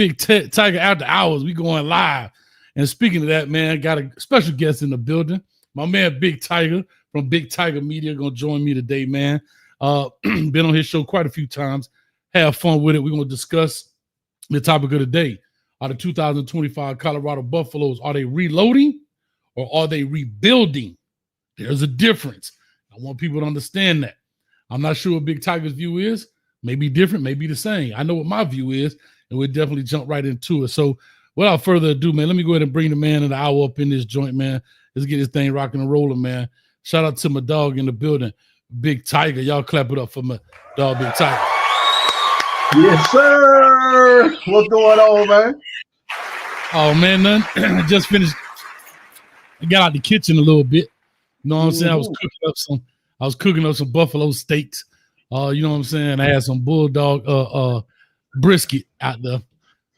Big Tiger After Hours. We going live. And speaking of that, man, got a special guest in the building. My man, Big Tiger from Big Tiger Media, going to join me today, man. Been on his show quite a few times. Have fun with it. We're going to discuss the topic of the day. Are the 2025 Colorado Buffaloes, are they reloading or are they rebuilding? There's a difference. I want people to understand that. I'm not sure what Big Tiger's view is. Maybe different, maybe the same. I know what my view is, and we'll definitely jump right into it. So without further ado, man, let me go ahead and bring the man of the hour up in this joint, man. Let's get this thing rocking and rolling, man. Shout out to my dog in the building, Big Tiger. Y'all clap it up for my dog, Big Tiger. Yes, sir. What's going on, man? Oh, man, nothing. Just finished. I got out the kitchen a little bit. You know what I'm saying? I was cooking up some buffalo steaks. You know what I'm saying? I had some bulldog brisket out there.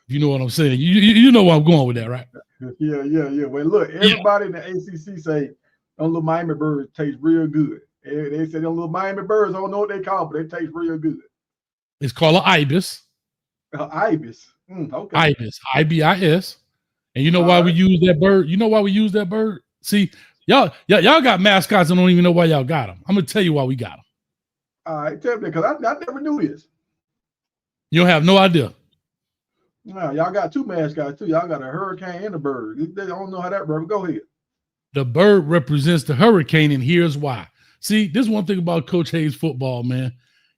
You know what I'm saying? You know where I'm going with that, right? Yeah. Well, look, everybody in the ACC say them little Miami birds taste real good. They say them little Miami birds, I don't know what they call, but they taste real good. It's called an ibis. Ibis. Okay. Ibis. IBIS. And you know why we use that bird? You know why we use that bird? See, y'all got mascots and don't even know why y'all got them. I'm gonna tell you why we got them. All right, tell me, because I never knew this. You don't have no idea. No, y'all got two mascots too. Y'all got a hurricane and a bird. They don't know how that bird. Go ahead. The bird represents the hurricane, and here's why. See, this is one thing about Coach Hayes football, man.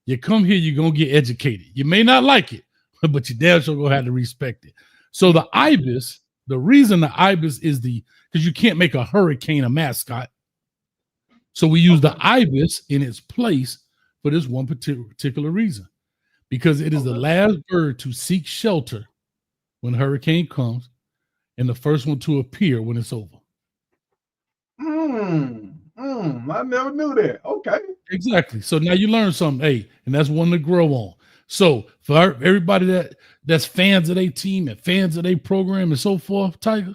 You come here, you're gonna get educated. You may not like it, but you damn sure gonna have to respect it. So the ibis, the reason the ibis is because you can't make a hurricane a mascot. So we use the ibis in its place for this one particular reason, because it is the last bird to seek shelter when a hurricane comes and the first one to appear when it's over. I never knew that. Okay. Exactly. So now you learn something, hey, and that's one to grow on. So for everybody that's fans of their team and fans of their program and so forth, Tiger,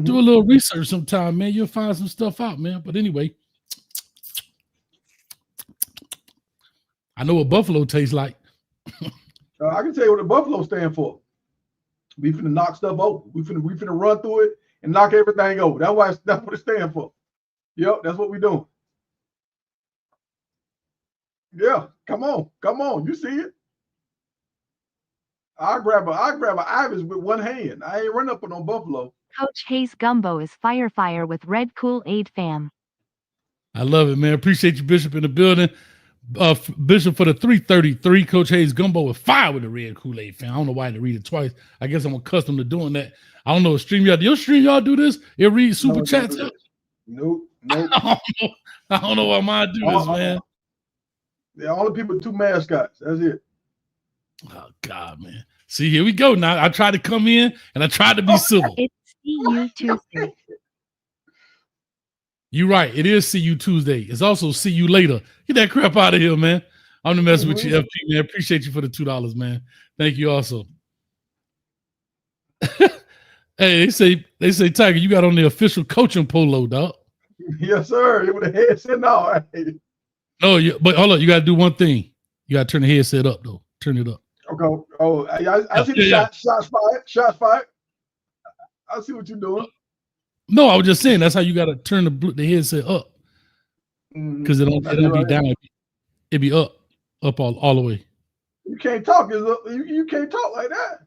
do a little research sometime, man. You'll find some stuff out, man. But anyway, I know what buffalo tastes like. I can tell you what the buffalo stand for. We finna knock stuff over. We finna run through it and knock everything over. That's what it stands for. Yep, that's what we doing. Yeah, come on. You see it? I grab a Ibis with one hand. I ain't run up on no buffalo. Coach Hayes Gumbo is fire with Red Kool-Aid fam. I love it, man. Appreciate you, Bishop, in the building. Bishop for the 333. Coach Hayes Gumbo with fire with the Red Kool-Aid fam. I don't know why I had to read it twice. I guess I'm accustomed to doing that. I don't know if StreamYard. Your StreamYard do this? It reads super chats. Nope. I don't know why mine do this, man. Yeah, all the people with two mascots. That's it. Oh God, man. See, here we go. Now I tried to come in and I tried to be civil. It's CU Tuesday. You're right. It is See You Tuesday. It's also See You Later. Get that crap out of here, man. I'm the messing with you, FP, man. Appreciate you for the $2, man. Thank you also. Hey, they say, Tiger, you got on the official coaching polo, dog. Yes, sir. With the headset and all. No, but hold on. You got to do one thing. You got to turn the headset up, though. Turn it up. Okay. Oh, I see the shots fired. Shots fired. I see what you're doing. No, I was just saying that's how you got to turn the headset up, because it don't be down. It be up all the way. You can't talk. You can't talk like that.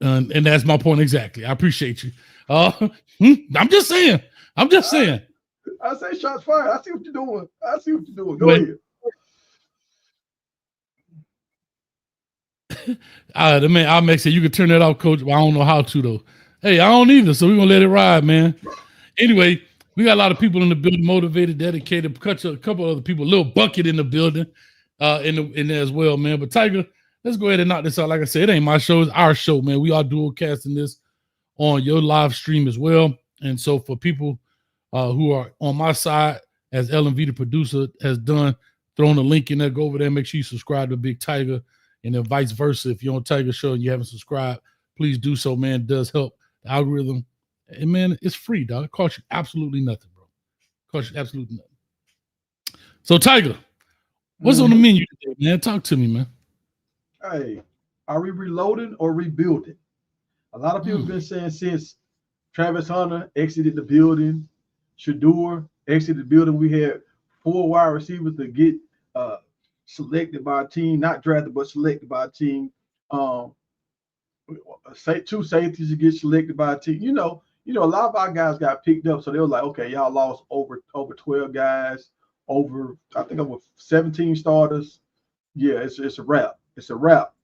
And that's my point exactly. I appreciate you. I'm just saying. I say shots fired. I see what you're doing. Go ahead. Man, I'll make sure you can turn that off, Coach. But I don't know how to though. Hey, I don't either, so we're gonna let it ride, man. Anyway, we got a lot of people in the building, motivated, dedicated. A couple other people, Little Bucket in the building, in there as well, man. But Tiger, let's go ahead and knock this out. Like I said, it ain't my show, it's our show, man. We are dual casting this on your live stream as well. And so for people who are on my side, as LMV, the producer, has done, throwing a link in there, go over there, make sure you subscribe to Big Tiger, and then vice versa. If you're on Tiger Show and you haven't subscribed, please do so, man. It does help the algorithm. And man, it's free, dog. It costs you absolutely nothing, bro. It costs you absolutely nothing. So Tiger, what's on the menu today, man? Talk to me, man. Hey, Are we reloading or rebuilding? A lot of people have been saying since Travis Hunter exited the building, Shedeur exited the building, we had 4 wide receivers to get selected by a team, not drafted, but selected by a team. 2 safeties to get selected by a team. You know, a lot of our guys got picked up, so they were like, okay, y'all lost over 12 guys, over 17 starters. Yeah, it's a wrap. It's a wrap.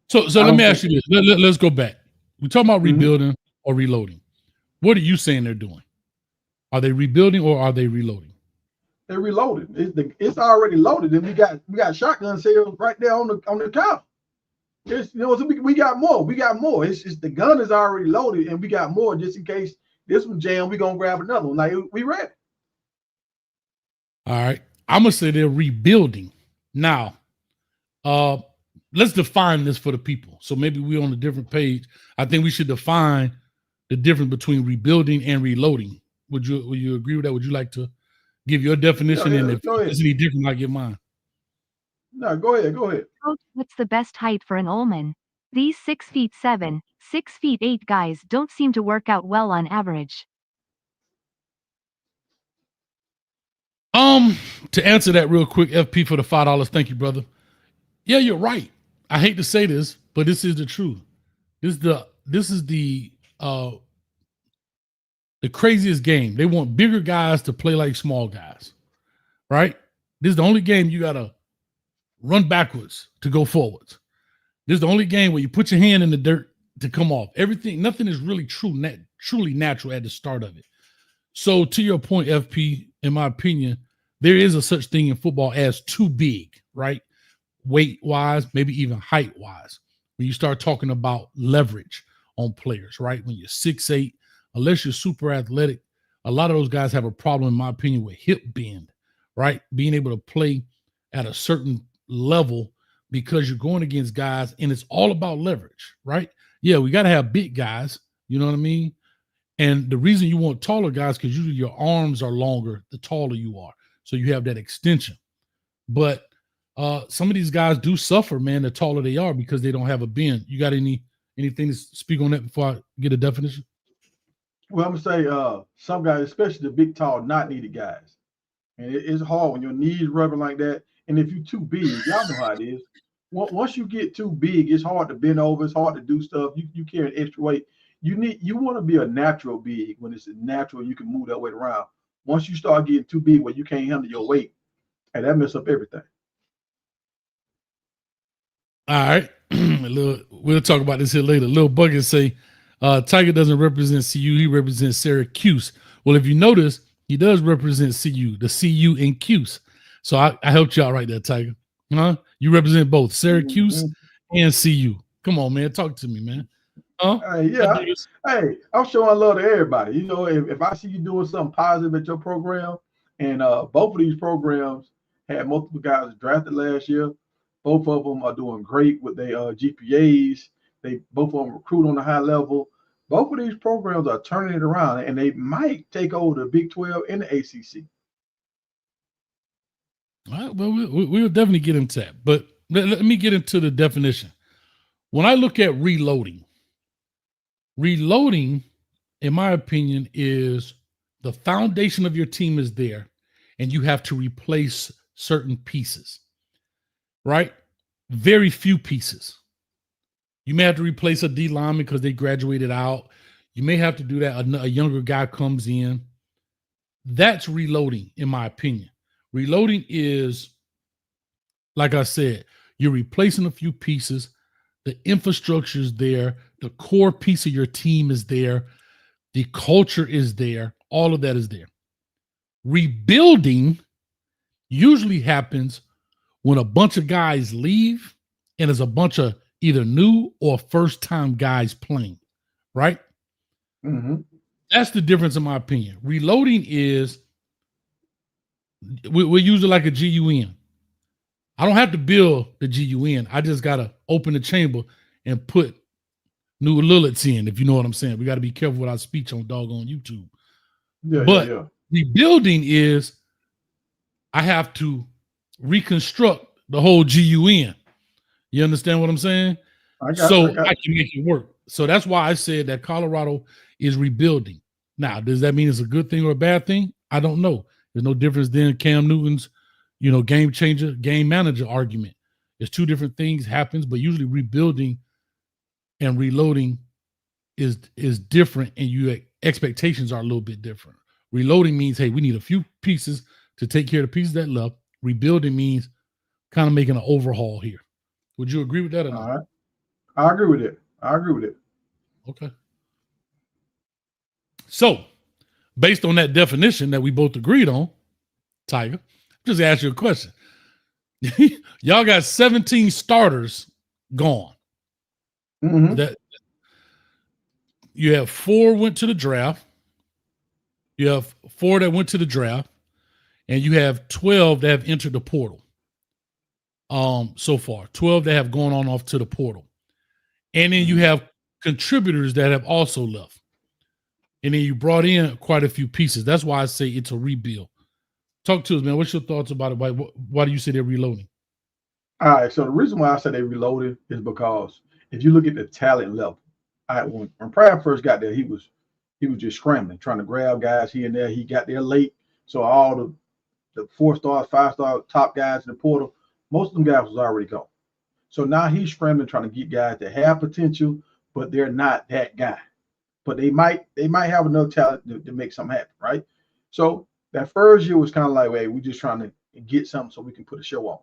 So let me ask you this. Let's go back. We're talking about rebuilding or reloading. What are you saying they're doing? Are they rebuilding or are they reloading? They're reloading. It's already loaded, and we got shotgun sales right there on the counter. So we got more. We got more. It's just the gun is already loaded, and we got more just in case this one jam. We gonna grab another one. Like we ready. All right, I'm gonna say they're rebuilding now. Let's define this for the people. So maybe we're on a different page. I think we should define the difference between rebuilding and reloading. Would you agree with that? Would you like to give your definition? And if it's any different, I give mine. No, go ahead. Coach, what's the best height for an Ullman? These 6'7", 6'8" guys don't seem to work out well on average. To answer that real quick, FP for the $5. Thank you, brother. Yeah, you're right. I hate to say this, but this is the truth. This is the craziest game. They want bigger guys to play like small guys, right? This is the only game you gotta run backwards to go forwards. This is the only game where you put your hand in the dirt to come off. Nothing is really truly natural at the start of it. So to your point, FP, in my opinion, there is a such thing in football as too big, right? Weight-wise, maybe even height-wise. When you start talking about leverage on players, right? When you're 6'8", unless you're super athletic, a lot of those guys have a problem, in my opinion, with hip bend, right? Being able to play at a certain level because you're going against guys, and it's all about leverage, right? Yeah, we got to have big guys, you know what I mean? And the reason you want taller guys, because usually your arms are longer the taller you are. So you have that extension. But some of these guys do suffer, man, the taller they are because they don't have a bend. You got anything to speak on that before I get a definition? Well, I'm going to say some guys, especially the big, tall, not needed guys. And it's hard when your knees rubbing like that. And if you're too big, y'all know how it is. Once you get too big, it's hard to bend over. It's hard to do stuff. You carry an extra weight. You want to be a natural big when it's natural. You can move that weight around. Once you start getting too big where you can't handle your weight, and that mess up everything. All right. We'll talk about this here later. Lil Bucket say Tiger doesn't represent CU. He represents Syracuse. Well, if you notice, he does represent CU, the CU in Cuse. So I helped you out right there, Tiger. You represent both Syracuse and CU. Come on, man. Talk to me, man. Hey, I'm showing love to everybody. You know, if I see you doing something positive at your program, and both of these programs had multiple guys drafted last year, both of them are doing great with their GPAs. Both of them recruit on a high level. Both of these programs are turning it around, and they might take over the Big 12 and the ACC. All right, well, we'll definitely get into that. But let me get into the definition. When I look at reloading, in my opinion, is the foundation of your team is there, and you have to replace certain pieces, right? Very few pieces. You may have to replace a D lineman because they graduated out. You may have to do that. A younger guy comes in. That's reloading, in my opinion. Reloading is, like I said, you're replacing a few pieces. The infrastructure is there. The core piece of your team is there. The culture is there. All of that is there. Rebuilding usually happens when a bunch of guys leave and there's a bunch of either new or first-time guys playing, right? Mm-hmm. That's the difference, in my opinion. Reloading is, we use it like a GUN. I don't have to build the GUN. I just got to open the chamber and put new Lillets in, if you know what I'm saying. We got to be careful with our speech on doggone YouTube. But rebuilding is, I have to reconstruct the whole GUN. You You understand what I'm saying? I can make it work. So that's why I said that Colorado is rebuilding. Now, does that mean it's a good thing or a bad thing? I don't know. There's no difference than Cam Newton's, game changer, game manager argument. There's two different things happens, but usually rebuilding and reloading is different, and your expectations are a little bit different. Reloading means, hey, we need a few pieces to take care of the pieces that left. Rebuilding means kind of making an overhaul here. Would you agree with that or not? All right. I agree with it. Okay. So, based on that definition that we both agreed on, Tiger, just ask you a question. Y'all got 17 starters gone. Mm-hmm. That you have 4 went to the draft. You have 4 that went to the draft, and you have 12 that have entered the portal. So far, 12 that have gone on off to the portal, and then you have contributors that have also left, and then you brought in quite a few pieces. That's why I say it's a rebuild. Talk to us, man. What's your thoughts about it? Why do you say they're reloading? All right. So the reason why I say they reloaded is because if you look at the talent level, when Pratt first got there, he was just scrambling, trying to grab guys here and there. He got there late, so all the 4-star, 5-star top guys in the portal, most of them guys was already gone. So now he's scrambling, trying to get guys that have potential, but they're not that guy. But they might have enough talent to make something happen, right? So that first year was kind of like, hey, we're just trying to get something so we can put a show on.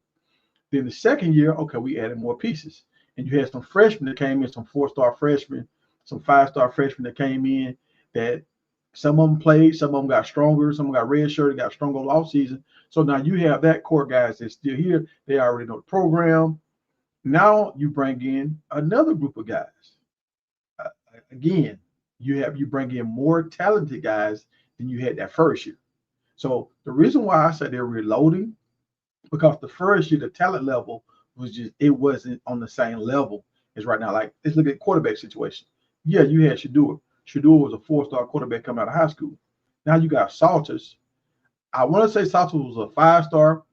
Then the second year, okay, we added more pieces. And you had some freshmen that came in, some 4-star freshmen, some 5-star freshmen that came in that some of them played, some of them got stronger, some of them got redshirted, got stronger all season. So now you have that core guys that's still here. They already know the program. Now you bring in another group of guys. Again, you bring in more talented guys than you had that first year. So the reason why I said they're reloading, because the first year the talent level it wasn't on the same level as right now. Like, let's look at quarterback situation. Yeah, you had Shedeur. Shedeur was a 4-star quarterback coming out of high school. Now you got Salters. I want to say Salters was a 5-star.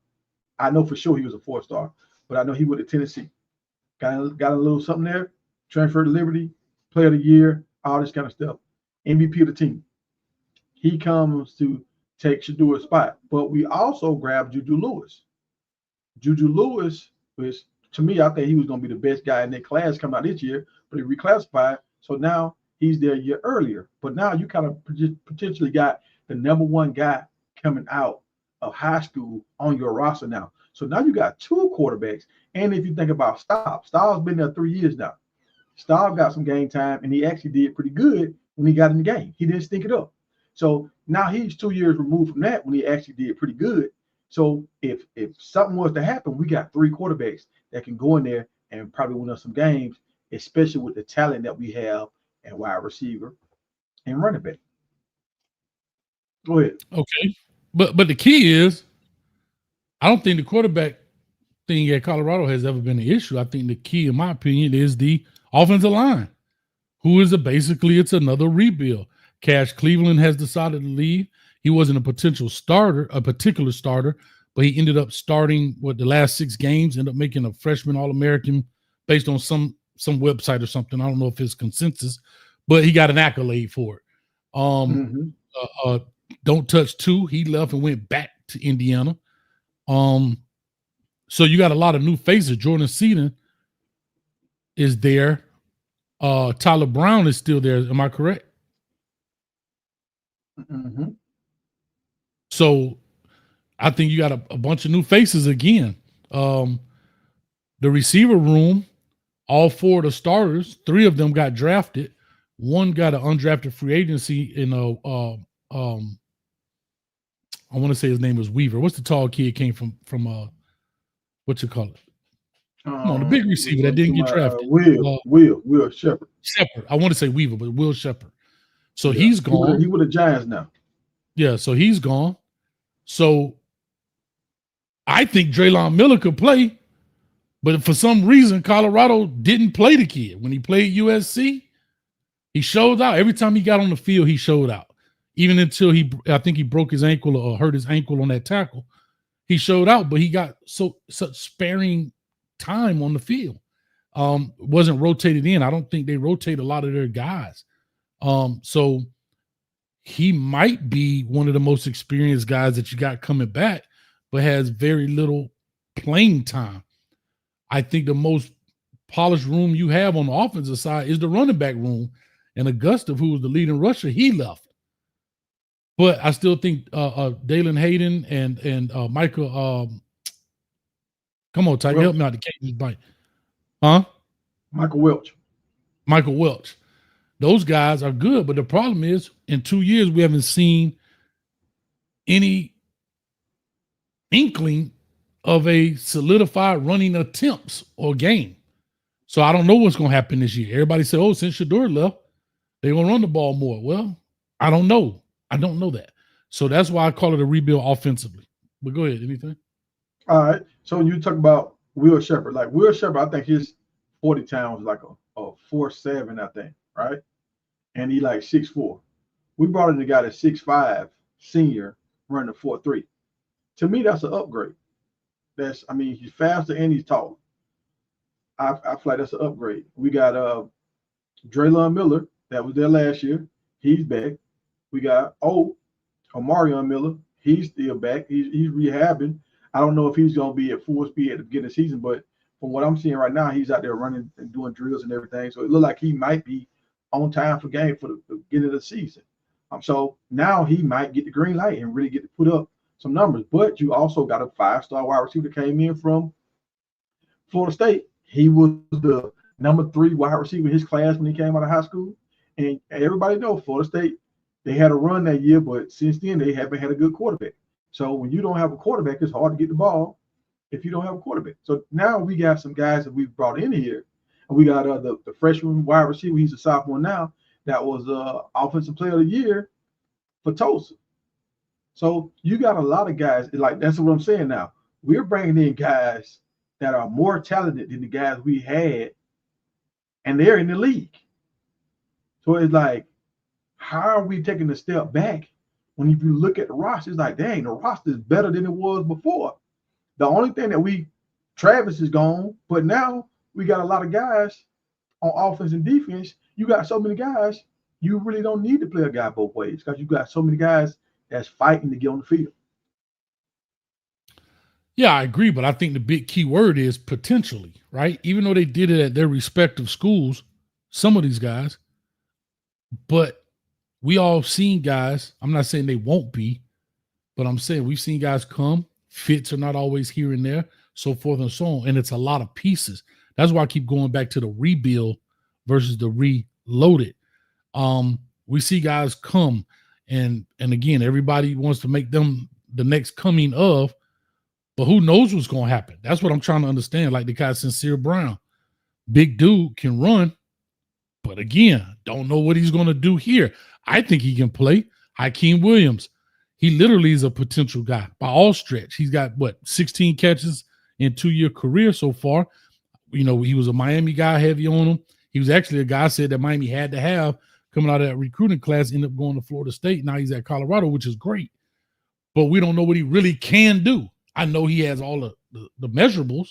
I know for sure he was a 4-star, but I know he went to Tennessee. Got a little something there. Transferred to Liberty, Player of the Year, all this kind of stuff. MVP of the team. He comes to take Shedeur's spot. But we also grabbed Juju Lewis. Juju Lewis was, to me, I think he was going to be the best guy in that class coming out this year, but he reclassified. So now he's there a year earlier. But now you kind of potentially got the number 1 guy coming out of high school on your roster now. So now you got 2 quarterbacks. And if you think about Staub's been there 3 years now. Staub got some game time, and he actually did pretty good when he got in the game. He didn't stink it up. So now he's 2 years removed from that when he actually did pretty good. So if something was to happen, we got 3 quarterbacks that can go in there and probably win us some games, especially with the talent that we have at wide receiver and running back. Go ahead. Okay. But the key is, I don't think the quarterback thing at Colorado has ever been an issue. I think the key, in my opinion, is the offensive line, who is basically it's another rebuild. Cash Cleveland has decided to leave. He wasn't a particular starter, but he ended up starting the last 6 games, ended up making a freshman All-American based on some website or something. I don't know if it's consensus, but he got an accolade for it. Don't touch 2. He left and went back to Indiana. So you got a lot of new faces. Jordan Seaton is there. Tyler Brown is still there. Am I correct? Mm-hmm. So I think you got a bunch of new faces again. The receiver room, all 4 of the starters, 3 of them got drafted. 1 got an undrafted free agency in I want to say his name was Weaver. What's the tall kid came from what you call it? Come on, the big receiver that didn't get drafted. Will Shepard. Shepard. I want to say Weaver, but Will Shepard. So he's gone. He with the Giants now. Yeah, so he's gone. So I think Draylon Miller could play, but for some reason, Colorado didn't play the kid. When he played USC, he showed out. Every time he got on the field, he showed out. Even until I think he broke his ankle or hurt his ankle on that tackle. He showed out, but he got such sparing time on the field. wasn't rotated in. I don't think they rotate a lot of their guys. So he might be one of the most experienced guys that you got coming back, but has very little playing time. I think the most polished room you have on the offensive side is the running back room. And Augusta, who was the leading rusher, he left. But I still think Dalen Hayden and Michael, come on, Tiger, help me out. The Cajuns bite. Huh? Michael Welch. Michael Welch. Those guys are good, but the problem is in 2 years, we haven't seen any inkling of a solidified running attempts or game. So I don't know what's going to happen this year. Everybody said, oh, since Shedeur left, they're going to run the ball more. Well, I don't know. I don't know that. So that's why I call it a rebuild offensively. But go ahead. Anything? All right. So when you talk about Will Shepherd, like Will Shepherd, I think his 40 time was like a 4.7, I think, right? And he like 6'4". We brought in the guy that's 6'5", senior, running a 4.3. To me, that's an upgrade. He's faster and he's tall. I feel like that's an upgrade. We got Draylon Miller, that was there last year. He's back. We got Omarion Miller. He's still back. He's rehabbing. I don't know if he's going to be at full speed at the beginning of the season, but from what I'm seeing right now, he's out there running and doing drills and everything. So it looks like he might be on time for game for the beginning of the season. So now he might get the green light and really get to put up some numbers. But you also got a 5-star wide receiver that came in from Florida State. He was the number 3 wide receiver in his class when he came out of high school. And everybody knows Florida State, they had a run that year, but since then they haven't had a good quarterback. So when you don't have a quarterback, it's hard to get the ball if you don't have a quarterback. So now we got some guys that we've brought in here. And we got the freshman wide receiver, he's a sophomore now, that was offensive player of the year for Tulsa. So you got a lot of guys, like that's what I'm saying now. We're bringing in guys that are more talented than the guys we had, and they're in the league. So it's like, how are we taking a step back when if you look at the roster, it's like, dang, the roster is better than it was before. The only thing that Travis is gone, but now we got a lot of guys on offense and defense. You got so many guys, you really don't need to play a guy both ways because you got so many guys that's fighting to get on the field. Yeah, I agree, but I think the big key word is potentially, right? Even though they did it at their respective schools, some of these guys, but we all seen guys, I'm not saying they won't be, but I'm saying we've seen guys come, fits are not always here and there, so forth and so on, and it's a lot of pieces. That's why I keep going back to the rebuild versus the reloaded. We see guys come, and again, everybody wants to make them the next coming of, but who knows what's going to happen? That's what I'm trying to understand. Like the guy Sincere Brown, big dude, can run, but again, don't know what he's going to do here. I think he can play. Hakeem Williams, he literally is a potential guy by all stretch. He's got 16 catches in 2-year career so far. You know, he was a Miami guy, heavy on him. He was actually a guy I said that Miami had to have coming out of that recruiting class, ended up going to Florida State. Now he's at Colorado, which is great. But we don't know what he really can do. I know he has all the measurables,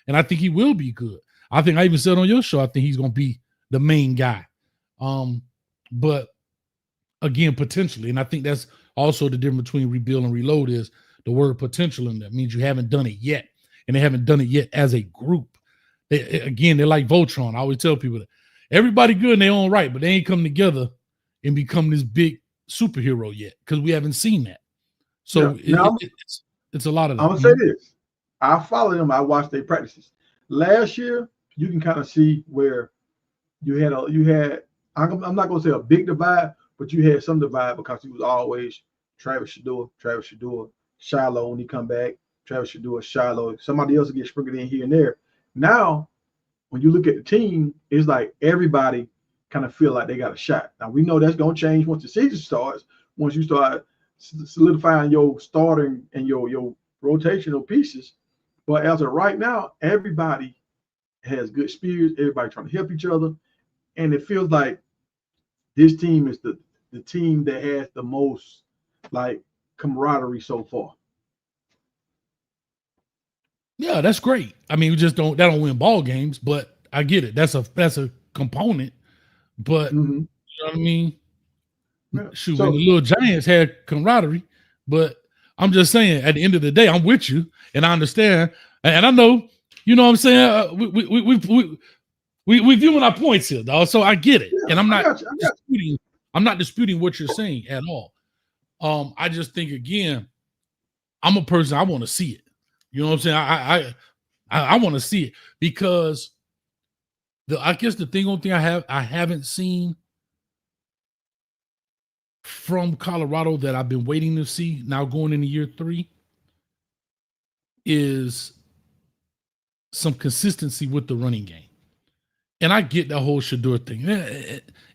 and I think he will be good. I think I even said on your show, I think he's going to be the main guy. But again, potentially, and I think that's also the difference between rebuild and reload is the word potential, and that means you haven't done it yet, and they haven't done it yet as a group. They're like Voltron. I always tell people that everybody good in their own right, but they ain't come together and become this big superhero yet because we haven't seen that. So it's a lot of that. I'm going to say this. I follow them. I watch their practices. Last year, you can kind of see where you had I'm not going to say a big divide, but you had some divide because he was always Travis Shedeur, Shiloh when he come back, Travis Shedeur, Shiloh. Somebody else will get sprinkled in here and there. Now, when you look at the team, it's like everybody kind of feel like they got a shot. Now, we know that's going to change once the season starts, once you start solidifying your starting and your rotational pieces. But as of right now, everybody has good spirits. Everybody trying to help each other. And it feels like this team is the team that has the most like camaraderie so far. Yeah, that's great. I mean, that don't win ball games, but I get it. That's a component, but Mhm. you know what I mean? Yeah. Shoot, So and the little Giants had camaraderie, but I'm just saying, at the end of the day, I'm with you, and I understand, and I know, you know what I'm saying. We viewing our points here, dog. So I get it, yeah, and I'm I not got you. I got you. disputing. I'm not disputing what you're saying at all. I just think again, I'm a person. I want to see it. You know what I'm saying? I want to see it because I guess the only thing I haven't seen from Colorado that I've been waiting to see now going into year 3 is some consistency with the running game. And I get that whole Shedeur thing.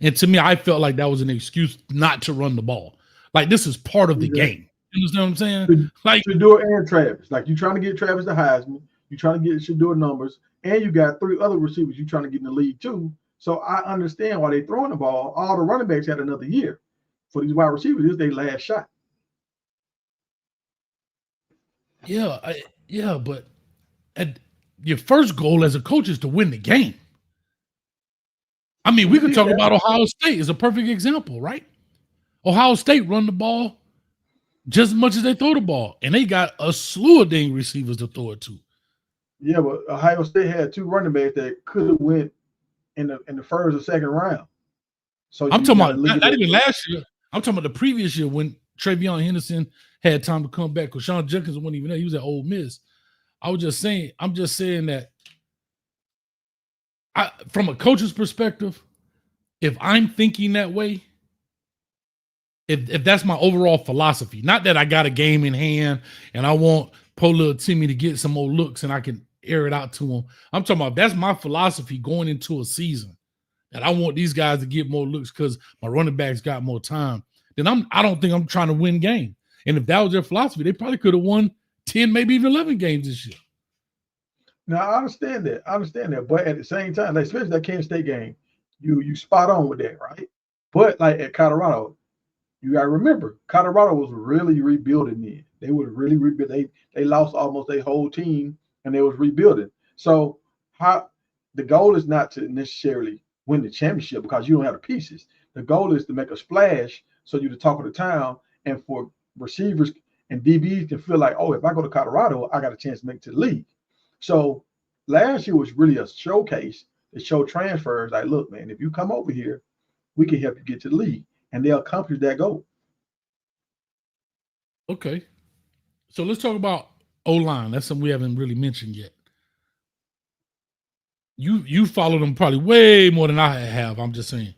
And to me, I felt like that was an excuse not to run the ball. Like, this is part of the Exactly. game. You understand what I'm saying? Like, Shedeur and Travis. Like, you trying to get Travis the Heisman, you trying to get Shedeur numbers, and you got 3 other receivers you trying to get in the league too. So I understand why they throwing the ball. All the running backs had another year. For these wide receivers, this is their last shot. yeah, but your first goal as a coach is to win the game. I mean, we could talk about Ohio State as a perfect example, right? Ohio State run the ball just as much as they throw the ball, and they got a slew of dang receivers to throw it to. Yeah, but Ohio State had 2 running backs that could have went in the first or second round. So I'm talking about not even last year. I'm talking about the previous year when Travion Henderson had time to come back because Sean Jenkins wasn't even there. He was at Ole Miss. I'm just saying that from a coach's perspective, if I'm thinking that way, if that's my overall philosophy, not that I got a game in hand and I want poor little Timmy to get some more looks and I can air it out to him. I'm talking about that's my philosophy going into a season. And I want these guys to get more looks because my running backs got more time. Then I don't think I'm trying to win game. And if that was their philosophy, they probably could have won 10, maybe even 11 games this year. Now I understand that, but at the same time, like especially that Kansas State game, you spot on with that, right? But like at Colorado, you gotta remember, Colorado was really rebuilding then. They were really rebuild. They lost almost their whole team and they was rebuilding. So how the goal is not to necessarily win the championship because you don't have the pieces. The goal is to make a splash so you're the talk of the town and for receivers and DBs can feel like, oh, if I go to Colorado, I got a chance to make it to the league. So last year was really a showcase to show transfers like, look, man, if you come over here, we can help you get to the league. And they accomplished that goal. Okay. So let's talk about O-line. That's something we haven't really mentioned yet. You follow them probably way more than I have. I'm just saying.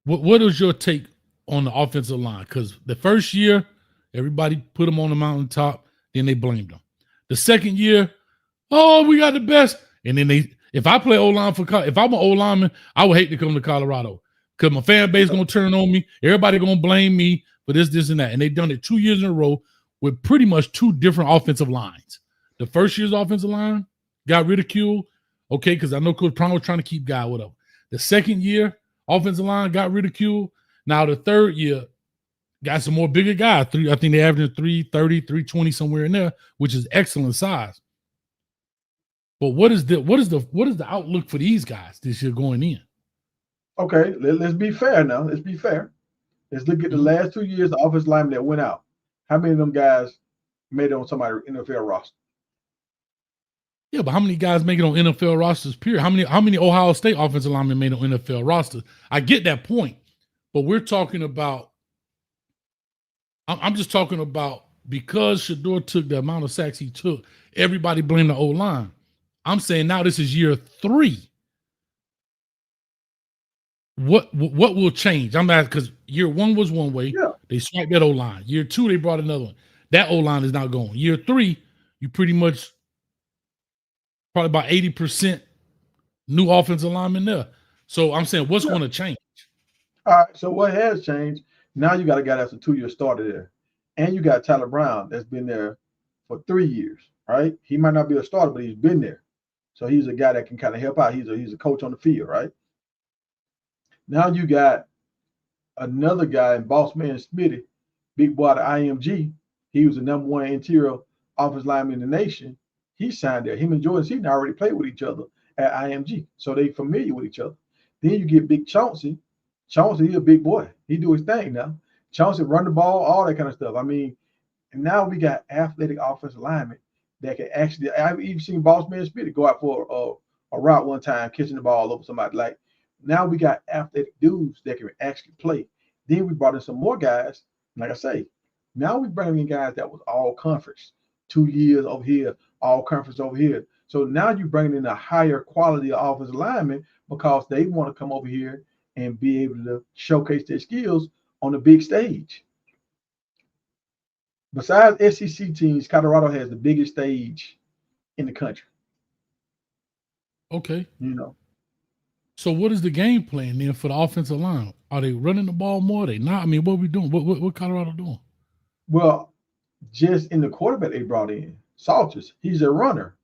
What is your take on the offensive line? Because the first year, everybody put them on the mountaintop, then they blamed them. The second year, oh, we got the best. And then if I play O-line if I'm an O-lineman, I would hate to come to Colorado because my fan base going to turn on me. Everybody going to blame me for this, and that. And they've done it 2 years in a row with pretty much 2 different offensive lines. The first year's offensive line got ridiculed, okay, because I know Coach Prime was trying to keep guy with him. The second year, offensive line got ridiculed. Now the third year, got some more bigger guys. I think they averaged 330, 320 somewhere in there, which is excellent size. But what is the outlook for these guys this year going in? Okay, let's be fair now. Let's be fair. Let's look at the last 2 years, the offensive linemen that went out. How many of them guys made it on somebody's NFL roster? Yeah, but how many guys make it on NFL rosters, period? How many Ohio State offensive linemen made on NFL rosters? I get that point, but we're talking about I'm just talking about because Shedeur took the amount of sacks he took, everybody blamed the O-line. I'm saying now this is year 3. What will change? I'm asking because year 1 was one way. Yeah. They swiped that O-line. Year 2, they brought another one. That O-line is not going. Year 3, you pretty much probably about 80% new offensive linemen there. So I'm saying what's going to change? All right. So what has changed? Now you got a guy that's a 2-year starter there. And you got Tyler Brown that's been there for 3 years, right? He might not be a starter, but he's been there. So he's a guy that can kind of help out. He's a coach on the field, right? Now you got another guy in Boss Man Smitty, big boy at IMG. He was the #1 interior offensive lineman in the nation. He signed there. Him and Jordan Seaton already played with each other at IMG, so they familiar with each other. Then you get Big Chauncey. Chauncey, he a big boy. He do his thing now. Chauncey run the ball, all that kind of stuff. I mean, and now we got athletic offensive linemen that can actually. I've even seen Boss Man Spitty go out for a route one time, catching the ball over somebody. Like now we got athletic dudes that can actually play. Then we brought in some more guys. Like I say, now we bring in guys that was all conference, 2 years over here, all conference over here. So now you're bringing in a higher quality of offensive linemen because they want to come over here and be able to showcase their skills on the big stage. Besides SEC teams, Colorado has the biggest stage in the country. Okay. You know. So what is the game plan then for the offensive line? Are they running the ball more? Are they not? I mean, what are we doing? What Colorado doing? Well, just in the quarterback they brought in, Salters, he's a runner.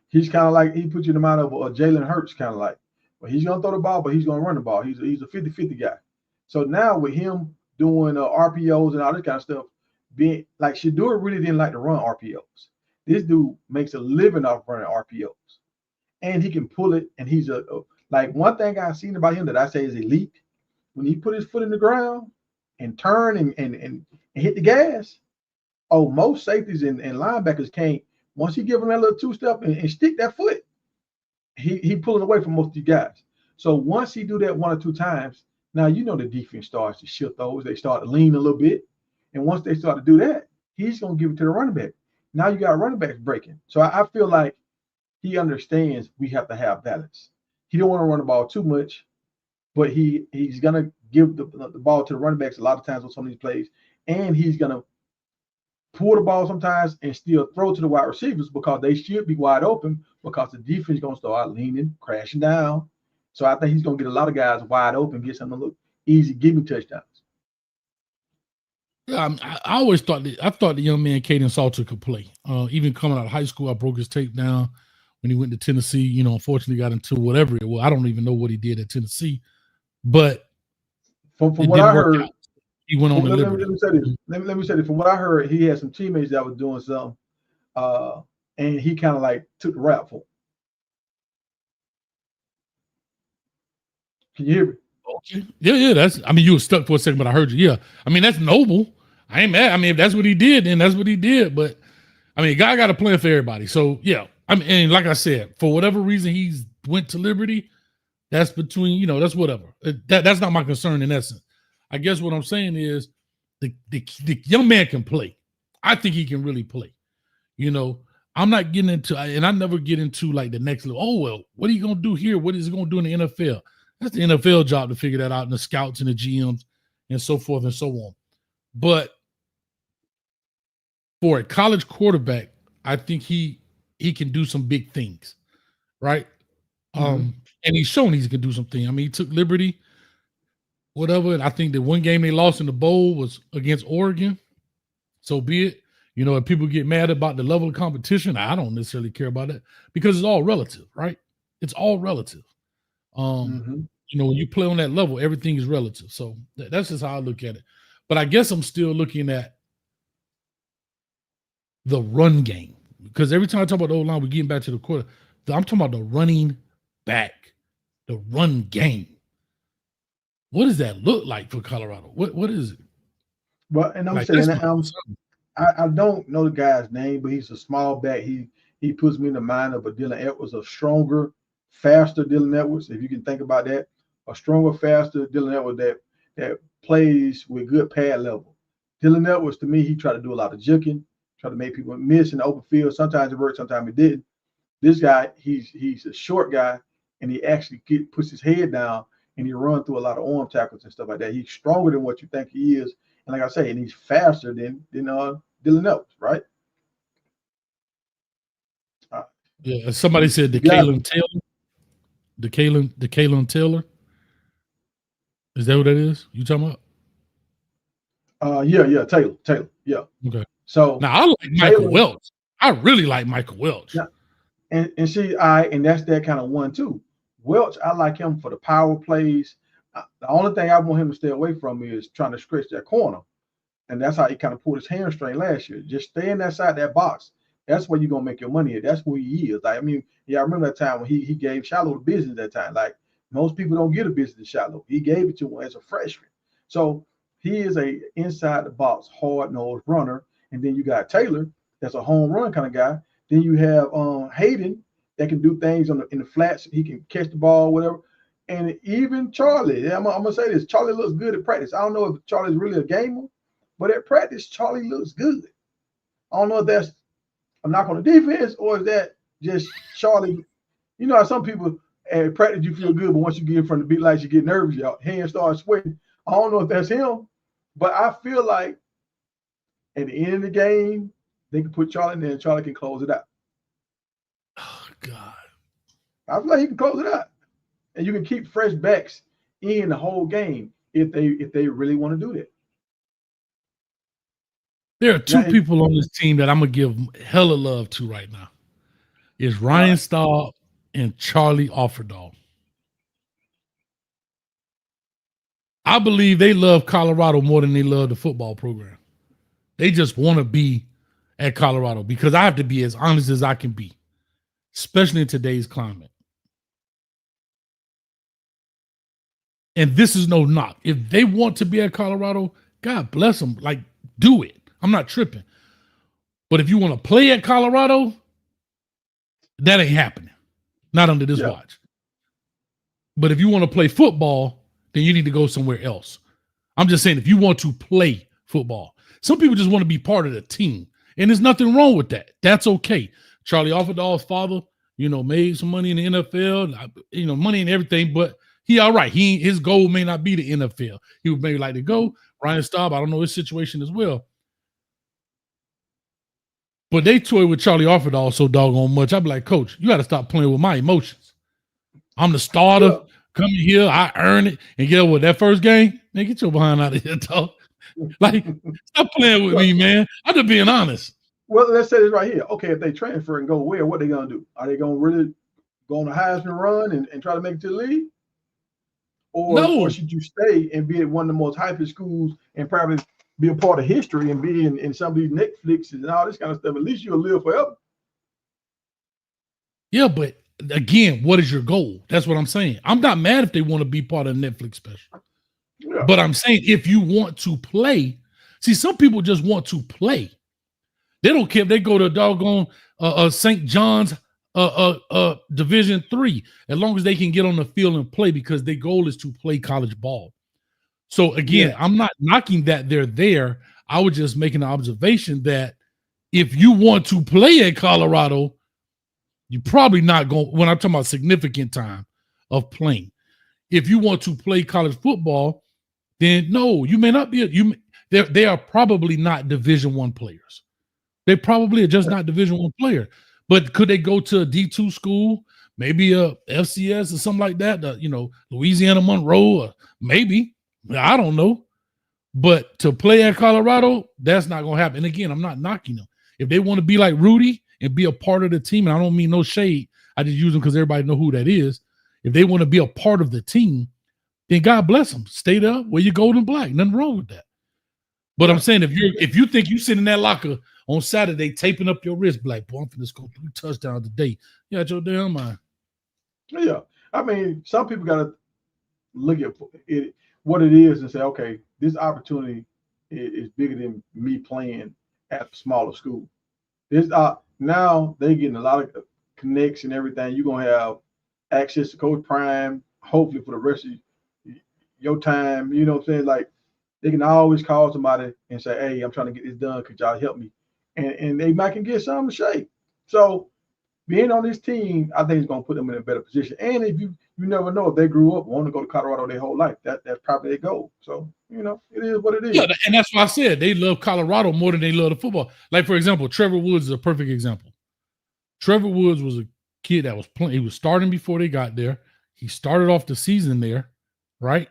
He's kind of like, he puts you in the mind of Jalen Hurts, kind of like. Well, he's going to throw the ball, but he's going to run the ball. He's a 50-50 guy. So now with him doing RPOs and all this kind of stuff, being like Shedeur really didn't like to run RPOs. This dude makes a living off running RPOs. And he can pull it, and he's like one thing I've seen about him that I say is elite. When he put his foot in the ground and turn and hit the gas, most safeties and linebackers can't. Once he give him that little two-step and stick that foot, he pulling away from most of these guys. So once he do that 1 or 2 times, now you know the defense starts to shift those. They start to lean a little bit. And once they start to do that, he's going to give it to the running back. Now you got running backs breaking. So I feel like he understands we have to have balance. He don't want to run the ball too much, but he's going to give the ball to the running backs a lot of times on some of these plays. And he's going to pull the ball sometimes and still throw to the wide receivers because they should be wide open because the defense is going to start leaning, crashing down. So I think he's going to get a lot of guys wide open, get some little easy giving touchdowns. Yeah, I always thought the young man Kaidon Salter could play. Even coming out of high school, I broke his tape down when he went to Tennessee. You know, unfortunately got into whatever it was. I don't even know what he did at Tennessee, but from what I heard, he went on the Liberty. Let me say this. From what I heard, he had some teammates that was doing something, and he kind of like took the rap for him. Can you hear me? Okay. Yeah. That's. I mean, you were stuck for a second, but I heard you. Yeah. I mean, that's noble. I ain't mad. I mean, if that's what he did, then that's what he did. But I mean, guy got a plan for everybody. So yeah. I mean, and like I said, for whatever reason he's went to Liberty, that's between, that's whatever. That's not my concern in essence. I guess what I'm saying is the young man can play. I think he can really play. I'm not getting into, and I never get into like the next level. Oh, well, what are you going to do here? What is he going to do in the NFL? That's the NFL job to figure that out, and the scouts and the GMs and so forth and so on. But for a college quarterback, I think he can do some big things, right? And he's shown he can do something. I mean, he took Liberty, whatever, and I think the one game they lost in the bowl was against Oregon. So be it. If people get mad about the level of competition, I don't necessarily care about that because it's all relative, right? It's all relative. When you play on that level, everything is relative. So that's just how I look at it. But I guess I'm still looking at the run game because every time I talk about the O-line, we're getting back to the quarter. I'm talking about the running back, the run game. What does that look like for Colorado? What is it? Well, and I'm saying I don't know the guy's name, but he's a small back. He puts me in the mind of a Dylan Edwards, a stronger, faster Dylan Edwards. If you can think about that, a stronger, faster Dylan Edwards that plays with good pad level. Dylan Edwards, to me, he tried to do a lot of juking, try to make people miss in the open field. Sometimes it worked, sometimes it didn't. This guy, he's a short guy, and he actually puts his head down and he runs through a lot of arm tackles and stuff like that. He's stronger than what you think he is. And like I say, and he's faster than Dylan Edwards, right? Yeah, somebody said Kalen Taylor. The Kalen Taylor. Is that what that is? You talking about? Yeah, Taylor. Yeah. Okay. So now I like Michael Welch. I really like Michael Welch. Yeah. And see, and that's that kind of one too. Welch, I like him for the power plays. The only thing I want him to stay away from is trying to stretch that corner. And that's how he kind of pulled his hamstring last year. Just stay in that side of that box That's where you're gonna make your money at. That's who he is. Like, I mean, yeah, I remember that time when he gave Shiloh the business that time. Like most people don't get a business to Shiloh. He gave it to him as a freshman. So he is a inside the box, hard nosed runner. And then you got Taylor, that's a home run kind of guy. Then you have Hayden that can do things in the flats. He can catch the ball, whatever. And even Charlie, I'm gonna say this: Charlie looks good at practice. I don't know if Charlie's really a gamer, but at practice, Charlie looks good. I don't know if that's a knock on the defense or is that just Charlie. You know how some people at practice you feel good, but once you get in front of the big lights, you get nervous. Your hands start sweating. I don't know if that's him, but I feel like at the end of the game, they can put Charlie in there and Charlie can close it out. Oh God. I feel like he can close it out. And you can keep fresh backs in the whole game if they really want to do that. There are two people on this team that I'm gonna give hella love to right now. It's Ryan Staub and Charlie Offerdahl. I believe they love Colorado more than they love the football program. They just want to be at Colorado because I have to be as honest as I can be, especially in today's climate. And this is no knock. If they want to be at Colorado, God bless them. Like, do it. I'm not tripping. But if you want to play at Colorado, that ain't happening. Not under this watch. But if you want to play football, then you need to go somewhere else. I'm just saying, if you want to play football, some people just want to be part of the team. And there's nothing wrong with that. That's okay. Charlie Offerdahl's father, made some money in the NFL, money and everything, but he all right. His goal may not be the NFL. He would maybe like to go. Ryan Staub, I don't know his situation as well. But they toy with Charlie Offerdahl so doggone much. I'd be like, Coach, you got to stop playing with my emotions. I'm the starter. Coming here, I earn it. And get over that first game, man, get your behind out of here, dog. Like, stop playing with me, man. I'm just being honest. Well, let's say this right here. Okay, if they transfer and go where, what are they going to do? Are they going to really go on a Heisman run and try to make it to the league? Or should you stay and be at one of the most hypest schools and probably be a part of history and be in some of these Netflixes and all this kind of stuff? At least you'll live forever. Yeah, but again, what is your goal? That's what I'm saying. I'm not mad if they want to be part of a Netflix special. Yeah. But I'm saying if you want to play, see, some people just want to play. They don't care if they go to doggone St. John's Division III, as long as they can get on the field and play, because their goal is to play college ball. So again, I'm not knocking that they're there. I was just making an observation that if you want to play at Colorado, you're probably not going, when I'm talking about significant time of playing. If you want to play college football, then no, you may not be. They are probably not Division I players. They probably are just not Division I player. But could they go to a D2 school, maybe a FCS or something like that? Louisiana Monroe, or maybe. I don't know. But to play at Colorado, that's not going to happen. And again, I'm not knocking them. If they want to be like Rudy and be a part of the team, and I don't mean no shade, I just use them because everybody know who that is. If they want to be a part of the team, then God bless them. Stay there, wear your gold and black. Nothing wrong with that. But I'm saying, if you think you sit in that locker on Saturday taping up your wrist, like, boy, I'm finna score 3 touchdowns today, you got your damn mind. Yeah. I mean, some people got to look at it, what it is, and say, okay, this opportunity is bigger than me playing at a smaller school. This now they're getting a lot of connects and everything. You're going to have access to Coach Prime, hopefully for the rest of your time. You know what I'm saying? Like, they can always call somebody and say, hey, I'm trying to get this done. Could y'all help me? And they might can get something to shape. So being on this team, I think it's going to put them in a better position. And if you never know, if they grew up wanting to go to Colorado their whole life, that's probably their goal. So, it is what it is. Yeah, and that's why I said they love Colorado more than they love the football. Like, for example, Trevor Woods is a perfect example. Trevor Woods was a kid that was playing. He was starting before they got there. He started off the season there, right?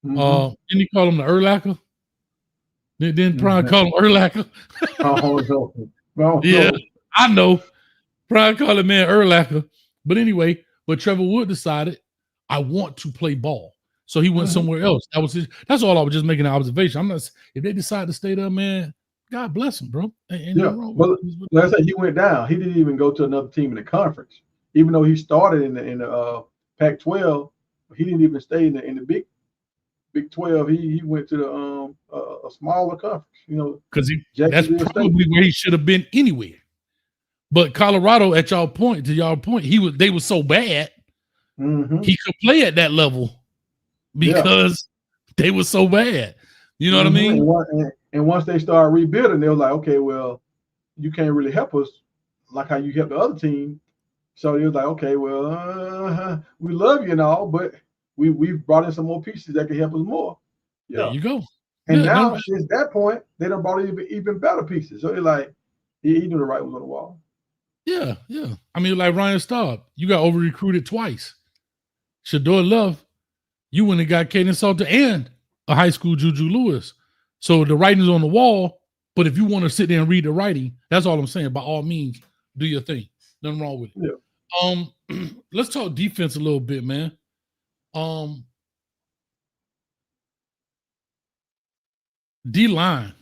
Mm-hmm. Didn't he call him the Urlacher? Didn't Brian call him Urlacher? Yeah, I know. Brian called him man Urlacher. But anyway, Trevor Wood decided, I want to play ball. So he went somewhere else. That's all I was just making an observation. I'm not, if they decide to stay there, man, God bless him, bro. Ain't Yeah, nothing wrong but with it. like I said, he went down. He didn't even go to another team in the conference, even though he started in the Pac-12. He didn't even stay in the Big 12. He went to the a smaller conference. You know, Because that's Jacksonville State. probably where he should have been anyway. But Colorado, to y'all point, they were so bad Mm-hmm. he could play at that level because they were so bad. You know what I mean? And once they started rebuilding, they were like, okay, well, you can't really help us like how you helped the other team. So he was like, okay, well, we love you and all, but we've brought in some more pieces that can help us more. Yeah. There you go. And now, since that point, they done brought even better pieces. So they're like, he knew the right was on the wall. Yeah. I mean, like Ryan Staub, you got over recruited twice. Shedeur Love, you went and got Kaden Salter and a high school Juju Lewis. So the writing's on the wall. But if you want to sit there and read the writing, that's all I'm saying. By all means, do your thing. Nothing wrong with it. Yeah. Let's talk defense a little bit, man. D-line.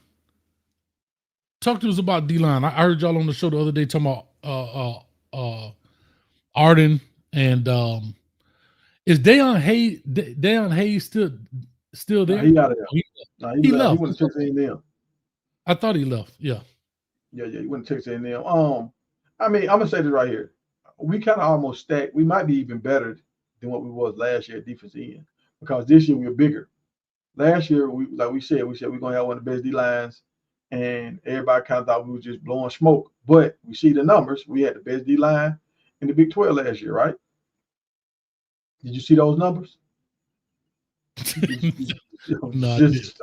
Talk to us about D-line. I heard y'all on the show the other day talking about Arden and is Deion Hayes still there? He out of there. He left. He went to Texas A&M. I thought he left. Yeah. He went to Texas A&M. I mean, I'm gonna say this right here. We kind of almost stacked. We might be even better than what we was last year at defensive end because this year we were bigger. Last year, we said we're gonna have one of the best D lines, and everybody kind of thought we were just blowing smoke. But we see the numbers. We had the best D line in the Big 12 last year, right? Did you see those numbers? No, just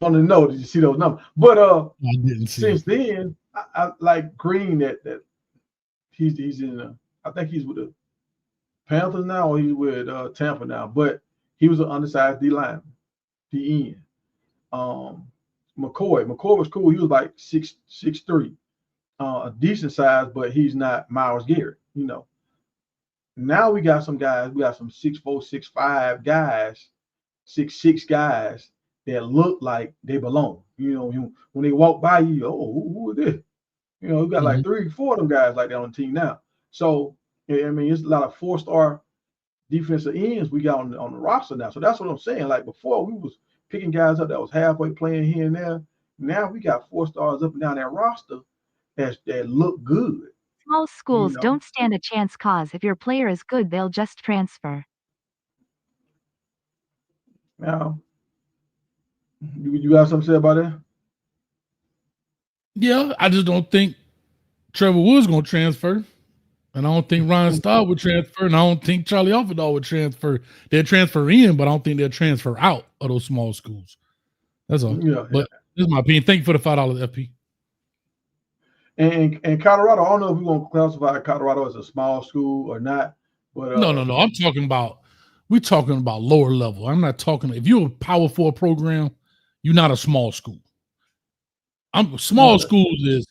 want to know, did you see those numbers? But I didn't see since then, I like Green that he's in. I think he's with the Panthers now, or he's with Tampa now. But he was an undersized D lineman, D end. McCoy was cool. He was like 6'3", a decent size, but he's not Myles Garrett. You know. Now we got some guys. We got some 6'4", 6'5" guys, 6'6" guys that look like they belong. You know, when they walk by you, who is this? You know, we got like 3 or 4 of them guys like that on the team now. So I mean, it's a lot of 4-star defensive ends we got on the roster now. So that's what I'm saying. Like before, we was picking guys up that was halfway playing here and there. Now we got 4 stars up and down that roster that look good. Small schools don't stand a chance cause if your player is good, they'll just transfer. Now, you got something to say about that? Yeah, I just don't think Trevor Woods going to transfer. And I don't think Ryan Staub would transfer. And I don't think Charlie Offerdahl would transfer. They'll transfer in, but I don't think they'll transfer out of those small schools. That's all. Yeah, but this is my opinion. Thank you for the $5 FP. And Colorado, I don't know if we're going to classify Colorado as a small school or not. But no. We're talking about lower level. I'm not talking. If you're a Power 4 program, you're not a small school. Small schools is,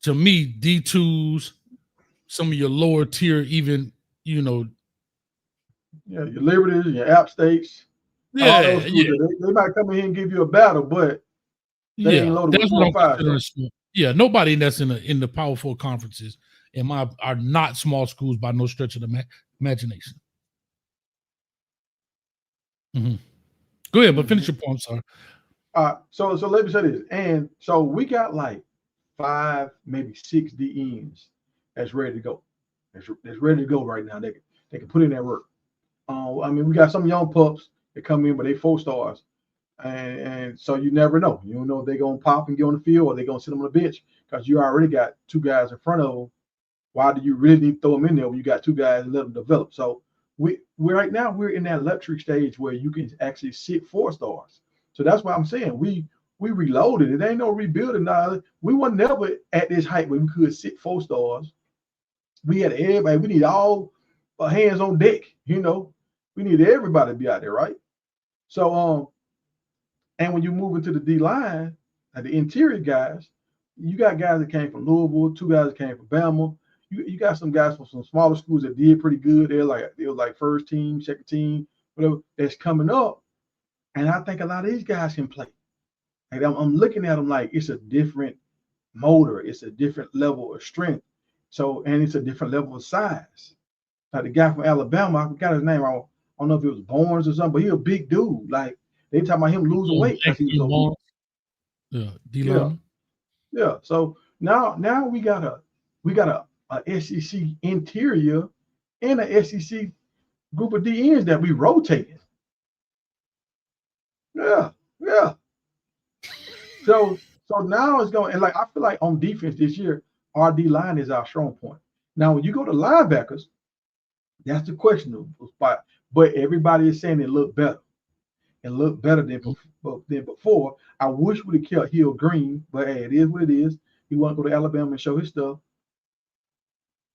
to me, D2s, some of your lower tier, even, you know. Yeah, your Liberties, your App States. Yeah, they might come in here and give you a battle, but they ain't loaded with 4 or 5. Yeah, nobody that's in the Power 4 conferences are not small schools by no stretch of the imagination. Go ahead, but finish your point, sir. So let me say this. And so we got like 5, maybe 6 DNs that's ready to go. That's ready to go right now. They can put in that work. I mean, we got some young pups that come in, but they 4 stars. And so you never know. You don't know if they're going to pop and get on the field or they're going to sit them on the bench because you already got 2 guys in front of them. Why do you really need to throw them in there when you got 2 guys and let them develop? So we're right now in that luxury stage where you can actually sit 4 stars. So that's why I'm saying we reloaded. It ain't no rebuilding now. We were never at this height where we could sit 4 stars. We had everybody. We need all hands on deck. You know, we need everybody to be out there, right? So and when you move into the D line, like the interior guys, you got guys that came from Louisville, 2 guys that came from Bama. You got some guys from some smaller schools that did pretty good. They were like first team, second team, whatever. That's coming up, and I think a lot of these guys can play. Like I'm looking at him like it's a different motor, it's a different level of strength. So, and it's a different level of size. Like the guy from Alabama, I forgot his name. I don't know if it was Barnes or something, but he a big dude. Like they talking about him losing weight because he was so big. Yeah, D-line. Yeah. So now we got a SEC interior and a SEC group of DNs that we rotating. Yeah. So now it's going, and like I feel like on defense this year, our D line is our strong point. Now when you go to linebackers, that's the questionable spot. But everybody is saying it looked better. It looked better than before. I wish we'd have kept Hill Green, but hey, it is what it is. He want to go to Alabama and show his stuff.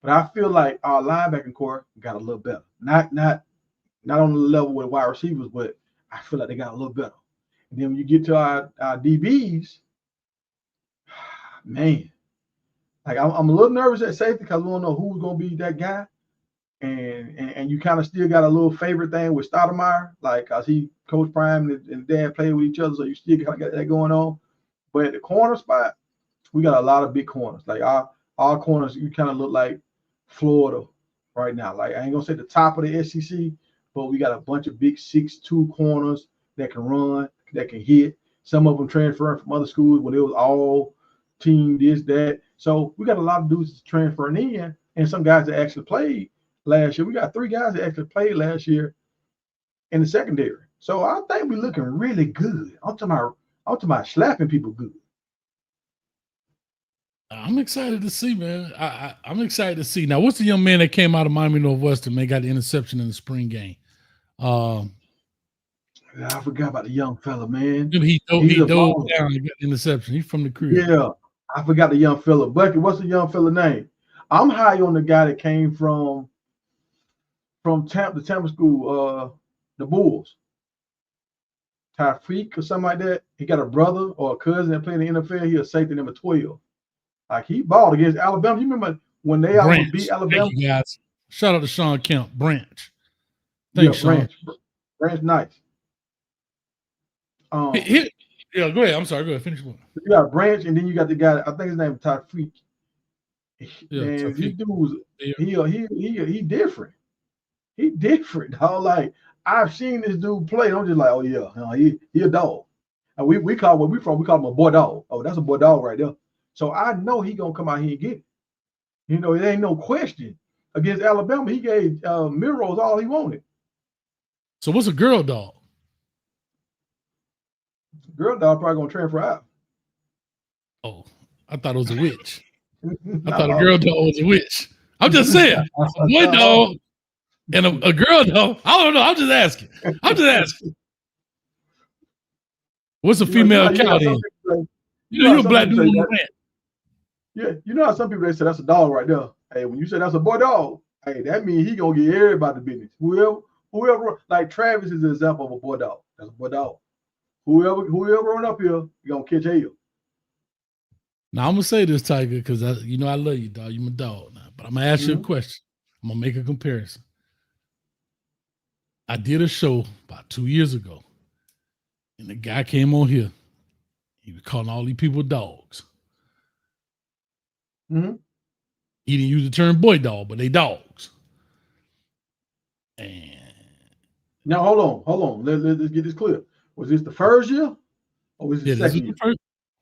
But I feel like our linebacking core got a little better. Not on the level with wide receivers, but I feel like they got a little better. And then when you get to our DBs, man, like I'm a little nervous at safety because we don't know who's gonna be that guy. And you kind of still got a little favorite thing with Stoudemire, like cause he Coach Prime and Dad played with each other, so you still kind of got that going on. But at the corner spot, we got a lot of big corners. Like our corners, you kind of look like Florida right now. Like I ain't gonna say the top of the SEC, but we got a bunch of big 6'2" corners that can run, that can hit. Some of them transferring from other schools where it was all team this, that. So we got a lot of dudes transferring in, and some guys that actually played last year. We got 3 guys that actually played last year in the secondary. So I think we're looking really good. I'm talking about slapping people good. I'm excited to see, man. I'm excited to see. Now, what's the young man that came out of Miami Northwestern, man, got the interception in the spring game? I forgot about the young fella, man. He dove down and got the interception. He's from the crib. Yeah, I forgot the young fella. Bucky, what's the young fella name? I'm high on the guy that came from the Tampa school, the Bulls. Tyreek or something like that. He got a brother or a cousin that played in the NFL. He a safety number 12. Like he balled against Alabama. You remember when they almost beat Alabama? Thank you, guys. Shout out to Sean Kemp. Branch. Thanks, Sean. Branch nice. Yeah, go ahead. I'm sorry. Go ahead. Finish one. You got Branch, and then you got the guy. I think his name is Tyreek. Yeah, and this dude was he different. He different, dog. Like I've seen this dude play. I'm just like, oh yeah, he a dog. And we call where we from. We call him a boy dog. Oh, that's a boy dog right there. So I know he gonna come out here and get it. You know, it ain't no question. Against Alabama, he gave Milrose all he wanted. So what's a girl dog? Girl dog probably gonna transfer out. Oh, I thought it was a witch. I thought a girl dog was a witch. I'm just saying, a boy dog and a girl dog. I don't know. I'm just asking. What's a female cow then? You're a black dude on the rant. Yeah, you know how some people they say that's a dog right there. Hey, when you say that's a boy dog, hey, that means he gonna get everybody business. Whoever, like Travis is an example of a boy dog. That's a boy dog. Whoever run up here, you gonna catch hell. Now I'm gonna say this, Tiger, because I love you, dog. You my dog now. But I'm gonna ask you a question. I'm gonna make a comparison. I did a show about 2 years ago, and the guy came on here. He was calling all these people dogs. Mm-hmm. He didn't use the term boy dog, but they dogs. And now hold on. Let's get this clear. Was this the first year, or was it the second year?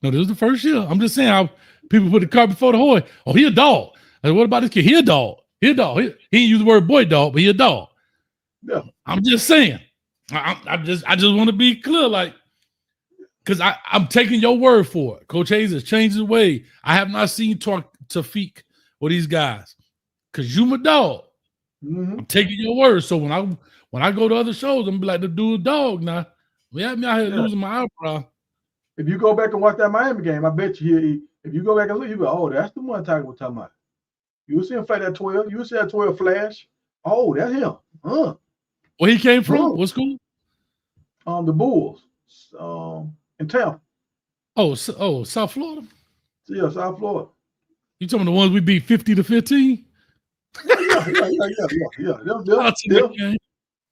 No, this was the first year. I'm just saying how people put the cart before the horse. Oh, he a dog. And what about this kid? He a dog. He didn't use the word boy dog, but he a dog. Yeah. I'm just saying. I just want to be clear, like, because I'm taking your word for it. Coach Hayes has changed his way. I have not seen Tafiq or these guys. Because you my dog. Mm-hmm. I'm taking your word. So when I go to other shows, I'm gonna be like, the dude dog now. We have me out here losing my eyebrow. If you go back and watch that Miami game, I bet you if you go back and look, you go, oh, that's the one Tiger was talking about. You will see him fight that 12. You will see that 12 flash. Oh, that's him. Where he came from? What school? The Bulls. In Tampa. Oh, South Florida? Yeah, South Florida. You talking about the ones we beat 50-15?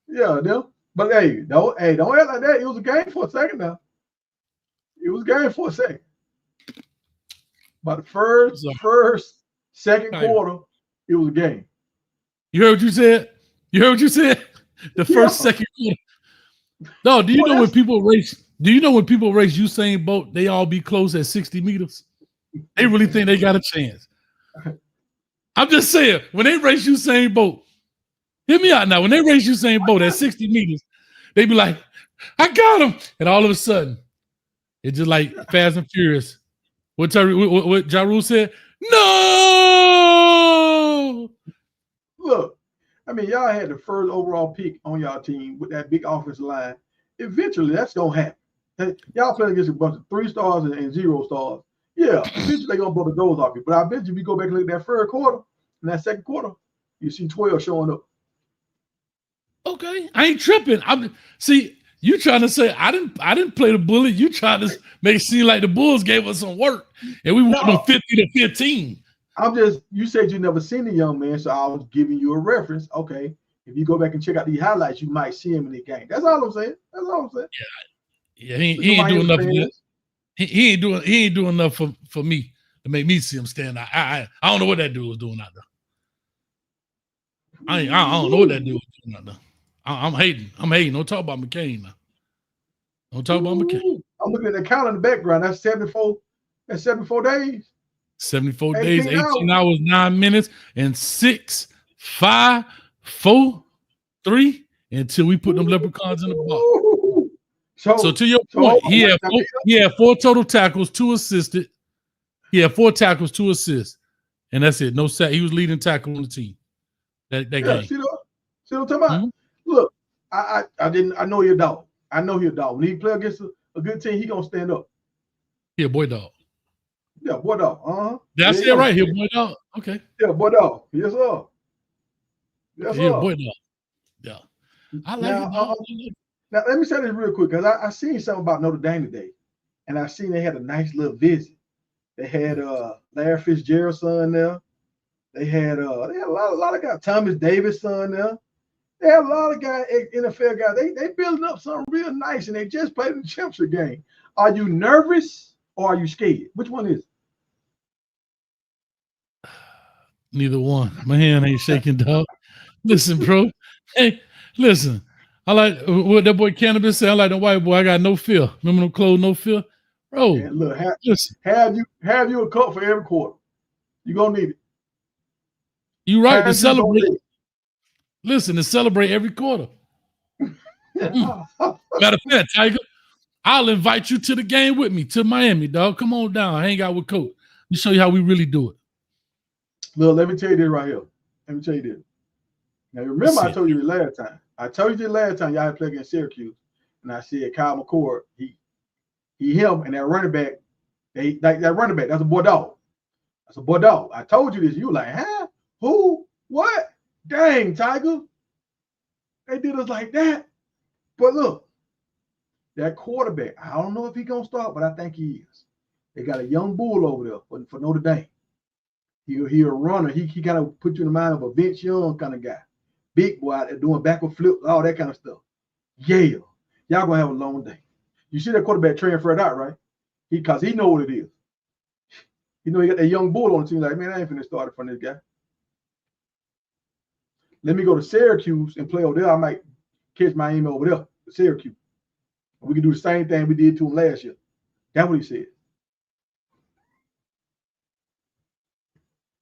Yeah. Them. But hey, don't act like that. It was a game for a second now. It was game for a second. But the first, second quarter, it was a game. You heard what you said? You heard what you said? The first, second quarter. No, do you know when people race? Do you know when people race Usain Bolt, they all be close at 60 meters? They really think they got a chance. I'm just saying, when they race Usain Bolt, hear me out now. When they race Usain Bolt at 60 meters, they be like, I got him. And all of a sudden, it's just like Fast and Furious. What Ja Rule said? No! Look, I mean, y'all had the first overall pick on y'all team with that big offensive line. Eventually, that's going to happen. Y'all playing against a bunch of 3 stars and 0 stars. Yeah, eventually they're going to blow the doors off you. But I bet you if you go back and look at that third quarter and that second quarter, you see 12 showing up. Okay, I ain't tripping. See, you trying to say I didn't play the bully. You trying to make it seem like the Bulls gave us some work and we won them 50-15. You said you never seen the young man, so I was giving you a reference. Okay, if you go back and check out these highlights, you might see him in the game. That's all I'm saying. Yeah, he ain't doing nothing. He ain't doing enough for me to make me see him stand out. I don't know what that dude was doing out there. I don't know what that dude was doing out there. I'm hating. Don't talk about McCain now. Don't talk about McCain. I'm looking at the count in the background. That's 74. That's 74 days. 74 days, 18 hours, 9 minutes, and 6, 5, 4, 3 until we put them leprechauns in the box. So to your point, he had 4 total tackles, 2 assisted. He had 4 tackles, 2 assists, and that's it. No sack. He was leading tackle on the team. That game. See what I'm talking about? Mm-hmm. Look, I know you're a dog. I know he's a dog. When he play against a good team, he gonna stand up. Yeah, boy dog. Yeah, boy dog. Uh-huh. Did I say it right here, boy dog? Okay. Yeah, boy dog. Yes, sir. Yes, sir. Yeah, boy dog. Yeah. I like it. Now, let me say this real quick, because I seen something about Notre Dame today, and I seen they had a nice little visit. They had Larry Fitzgerald's son there. They had a lot of guys, Thomas Davis' son there. They have a lot of guys, NFL guys. They building up something real nice, and they just played in the championship game. Are you nervous or are you scared? Which one is it? Neither one. My hand ain't shaking, dog. Listen, bro. Hey, listen. I like what that boy Cannabis said. I like the white boy. I got no fear. Remember them clothes, no fear? Bro, man, look, have you a cup for every quarter. You're going to need it. You right to celebrate. Listen, to celebrate every quarter. Matter of fact, Tiger, I'll invite you to the game with me to Miami, dog. Come on down, hang out with Coach. Let me show you how we really do it. Look, let me tell you this right here. Let me tell you this. Now, remember, I told you the last time. Y'all had played against Syracuse, and I said Kyle McCord, him and that running back, that running back, that's a boy dog. That's a boy dog. I told you this. You were like, huh? Who? What? Dang, Tiger. They did us like that. But look, that quarterback, I don't know if he's going to start, but I think he is. They got a young bull over there for Notre Dame. He a runner. He kind of put you in the mind of a Vince Young kind of guy. Big boy out there doing backward flips, all that kind of stuff. Yeah. Y'all going to have a long day. You see that quarterback transferred out, right? Because he know what it is. You know, he got that young bull on the team like, man, I ain't finna start in front of this guy. Let me go to Syracuse and play over there. I might catch Miami over there, Syracuse. We can do the same thing we did to him last year. That's what he said.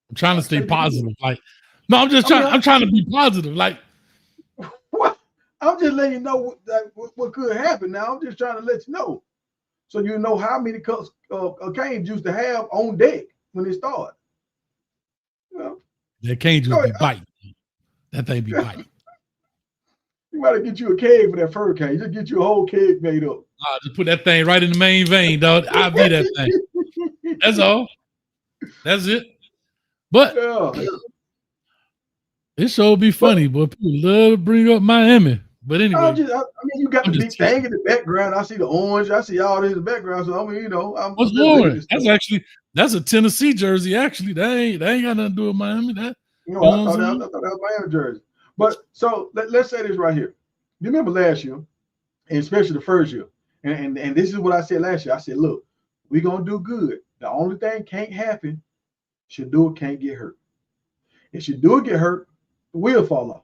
I'm trying to stay positive. I'm trying to be positive. What? I'm just letting you know what could happen now. I'm just trying to let you know. So you know how many cups Canes used to have on deck when they started. You know? That Canes used to be biting. That thing be biting. You gotta get you a keg for that fur cane. Just get you a whole keg made up. Just put that thing right in the main vein, dog. I'll be that thing. That's all. That's it. But it sure be funny, but people love to bring up Miami. But anyway, you got the big thing in the background. I see the orange. I see all this in the background. So what's orange? That's a Tennessee jersey. Actually, they ain't got nothing to do with Miami. I thought that was Miami jersey. But so let's say this right here. You remember last year, and especially the first year, And this is what I said last year. I said, look, we're gonna do good. The only thing can't happen, Shedeur can't get hurt. If Shedeur get hurt, the wheel fall off.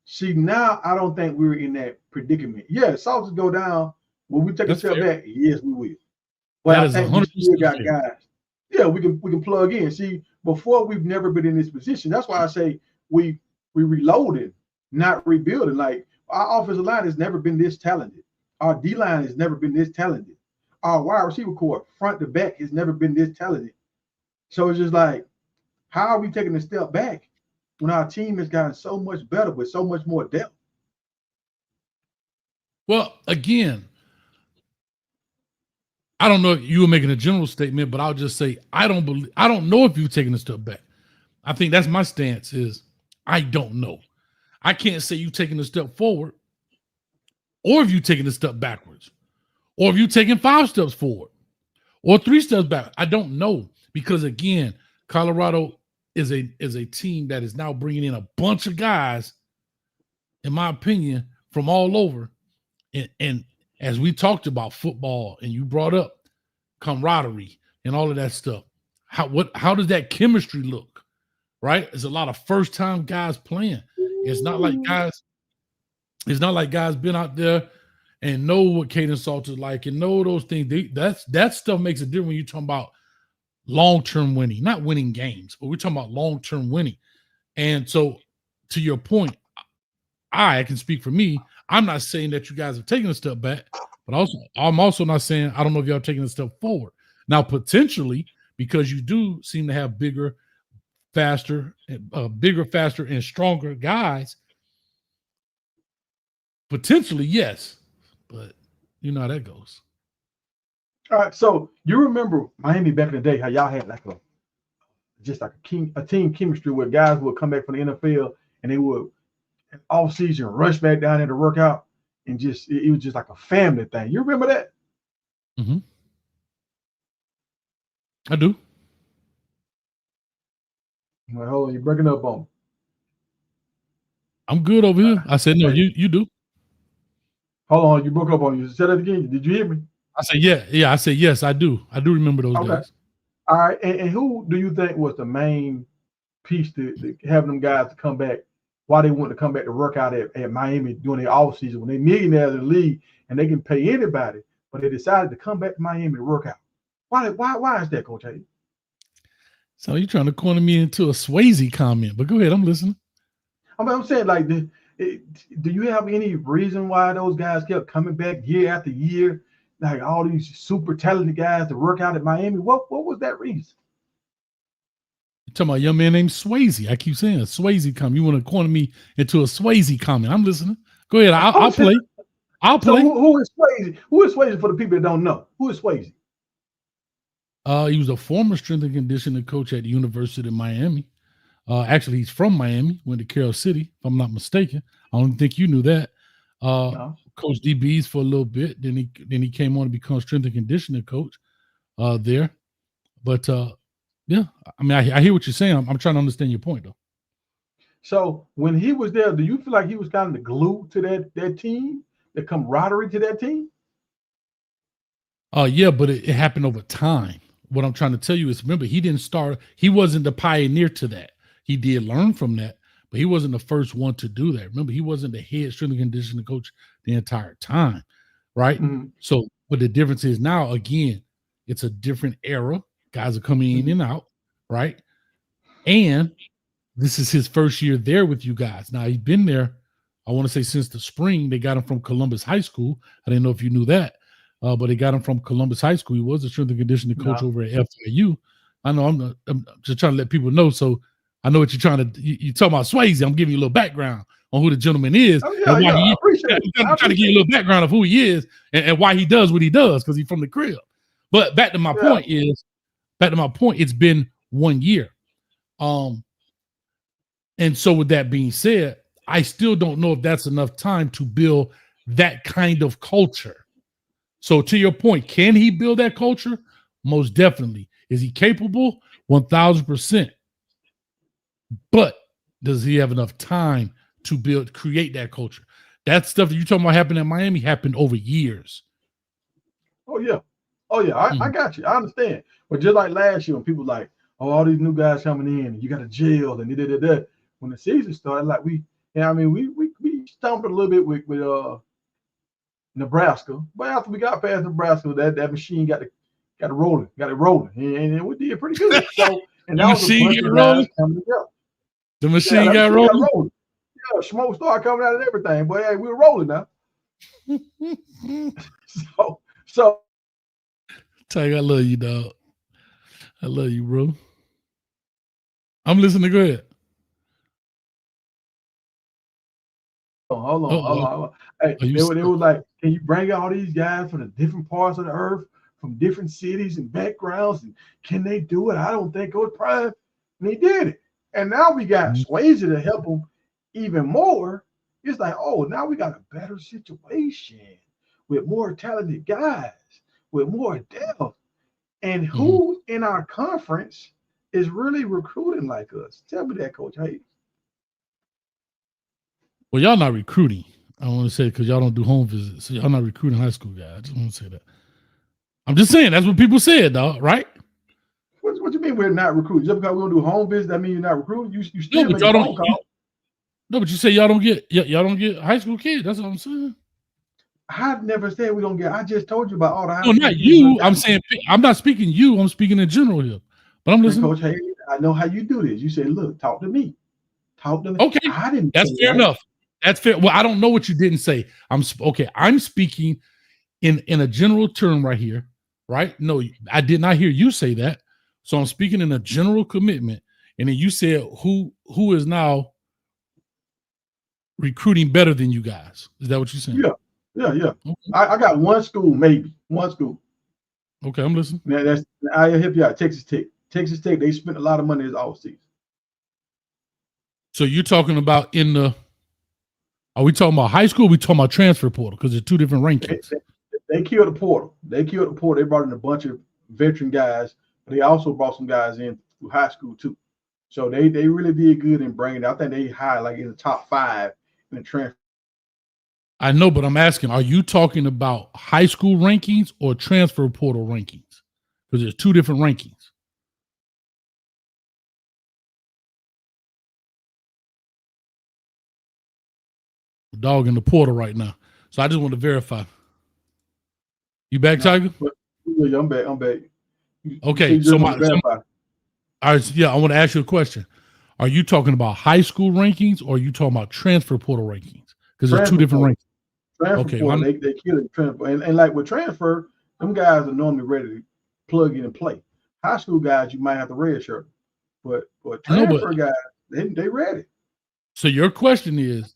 See, now I don't think we're in that predicament. Yeah, Sauce go down. Will we take a step back? Yes, we will. But I think we still got guys. Yeah, we can plug in. See, before we've never been in this position. That's why I say we reloaded, not rebuilding. Like our offensive line has never been this talented. Our D line has never been this talented. Our wide receiver core, front to back, has never been this talented. So it's just like, how are we taking a step back when our team has gotten so much better with so much more depth? Well, again, I don't know if you were making a general statement, but I'll just say I don't know if you've taken a step back. I think that's my stance is I don't know. I can't say you've taken a step forward or if you've taken a step backwards or if you've taken 5 steps forward or 3 steps back. I don't know because, again, Colorado is a team that is now bringing in a bunch of guys, in my opinion, from all over. And as we talked about football and you brought up camaraderie and all of that stuff, how does that chemistry look, right? There's a lot of first-time guys playing. It's not like guys been out there and know what Kaidon Salter is like and know those things. That stuff makes a difference when you're talking about long-term winning, not winning games, but we're talking about long-term winning. And so to your point, I can speak for me. I'm not saying that you guys have taken a step back, but I'm also not saying I don't know if y'all taking a step forward. Now, potentially, because you do seem to have bigger, faster, and stronger guys, potentially, yes. But you know how that goes. All right, so you remember Miami back in the day, how y'all had like a team chemistry where guys would come back from the NFL and they would all season rush back down there to work out and just it was just like a family thing. You remember that? Mm-hmm. I do. Like, hold on, you're breaking up on me. I'm good over here. I said no, you do. Hold on, you broke up on you. Say that again. Did you hear me? I said yeah. I said yes, I do. I do remember those days. All right, and who do you think was the main piece to having them guys to come back? Why they want to come back to work out at Miami during their off season when they're millionaires in the league and they can pay anybody, but they decided to come back to Miami to work out. Why is that, Coach A? So you're trying to corner me into a Swayze comment, but go ahead, I'm listening. I'm saying, like, do you have any reason why those guys kept coming back year after year, like all these super talented guys to work out at Miami? What was that reason? You're talking about a young man named Swayze. I keep saying a Swayze comment. You want to corner me into a Swayze comment? I'm listening. Go ahead. I'll play. I'll play. So who is Swayze? Who is Swayze for the people that don't know? Who is Swayze? He was a former strength and conditioning coach at the University of Miami. Actually, he's from Miami, went to Carroll City, if I'm not mistaken. I don't think you knew that. No. Coached DBs for a little bit. Then he came on to become strength and conditioning coach there. But yeah, I mean, I hear what you're saying. I'm trying to understand your point, though. So when he was there, do you feel like he was kind of the glue to that team, the camaraderie to that team? Yeah, but it happened over time. What I'm trying to tell you is, remember, he wasn't the pioneer to that. He did learn from that, but he wasn't the first one to do that. Remember, he wasn't the head strength and conditioning coach the entire time, right? Mm-hmm. So, but the difference is now, again, it's a different era. Guys are coming in and out, right? And this is his first year there with you guys. Now, he's been there, I want to say, since the spring. They got him from Columbus High School. I didn't know if you knew that. But they got him from Columbus High School. He was a strength and conditioning coach over at FIU. I know I'm just trying to let people know. So I know what you're trying to. You talking about Swayze? I'm giving you a little background on who the gentleman is. Oh, yeah, I appreciate it. I'm trying to give you a little background of who he is and why he does what he does because he's from the crib. But back to my point, it's been 1 year. And so with that being said, I still don't know if that's enough time to build that kind of culture. So to your point, can he build that culture? Most definitely. Is he capable? 1,000%. But does he have enough time to create that culture? that stuff that you talking about happened in Miami happened over years. Oh yeah. I got you. I understand. But just like last year, when people like, oh, all these new guys coming in, and you got a jail, and da. When the season started, like we stumbled a little bit with Nebraska, but after we got past Nebraska, that machine got it rolling, and we did pretty good. So, and that was a bunch of guys coming together. The machine got rolling. Yeah, smoke started coming out and everything, but hey, we were rolling now. so. Tiger, I love you, dog. I love you, bro. I'm listening. Go ahead. Hold on. Hey, they were like, can you bring all these guys from the different parts of the earth, from different cities and backgrounds, and can they do it? I don't think Coach Prime. And he did it. And now we got Swayze to help him even more. It's like, oh, now we got a better situation with more talented guys, with more depth. And who in our conference is really recruiting like us? Tell me that, Coach Hayes. Well, y'all not recruiting. I want to say because y'all don't do home visits. So y'all not recruiting high school guys. I just want to say that. I'm just saying that's what people said, dog, right? What you mean we're not recruiting? Just because we don't do home visits, that means you're not recruiting? You still no, but y'all don't. No, but you say y'all don't get high school kids. That's what I'm saying. I never said we don't get. I just told you about all the high school. No, not you. I'm saying I'm not speaking you. I'm speaking in general here. But I'm listening. Coach Hayes, I know how you do this. You say, look, talk to me. Talk to me. Okay. I didn't. That's fair enough. That's fair. Well, I don't know what you didn't say. I'm speaking in a general term right here, right? No, I did not hear you say that. So I'm speaking in a general commitment. And then you said who is now recruiting better than you guys. Is that what you're saying? Yeah. Okay. I got one school, maybe. One school. Okay, I'm listening. I'll help you out. Texas Tech. Texas Tech, they spent a lot of money this offseason. So you're talking about are we talking about high school? Or we talking about transfer portal? Because there's two different rankings. They killed the portal. They brought in a bunch of veteran guys, but they also brought some guys in through high school too. So they really did good in bringing it. I think they high like in the top 5 in the transfer. I know, but I'm asking, are you talking about high school rankings or transfer portal rankings? Because there's two different rankings. Dog in the portal right now. So I just want to verify. You back, Tiger? Yeah, I'm back. Okay, I want to ask you a question. Are you talking about high school rankings or are you talking about transfer portal rankings? Because there's two different rankings. Transfer portal, they kill it. Transfer. And like with transfer, them guys are normally ready to plug in and play. High school guys, you might have to red shirt. But transfer guys, they ready. So your question is,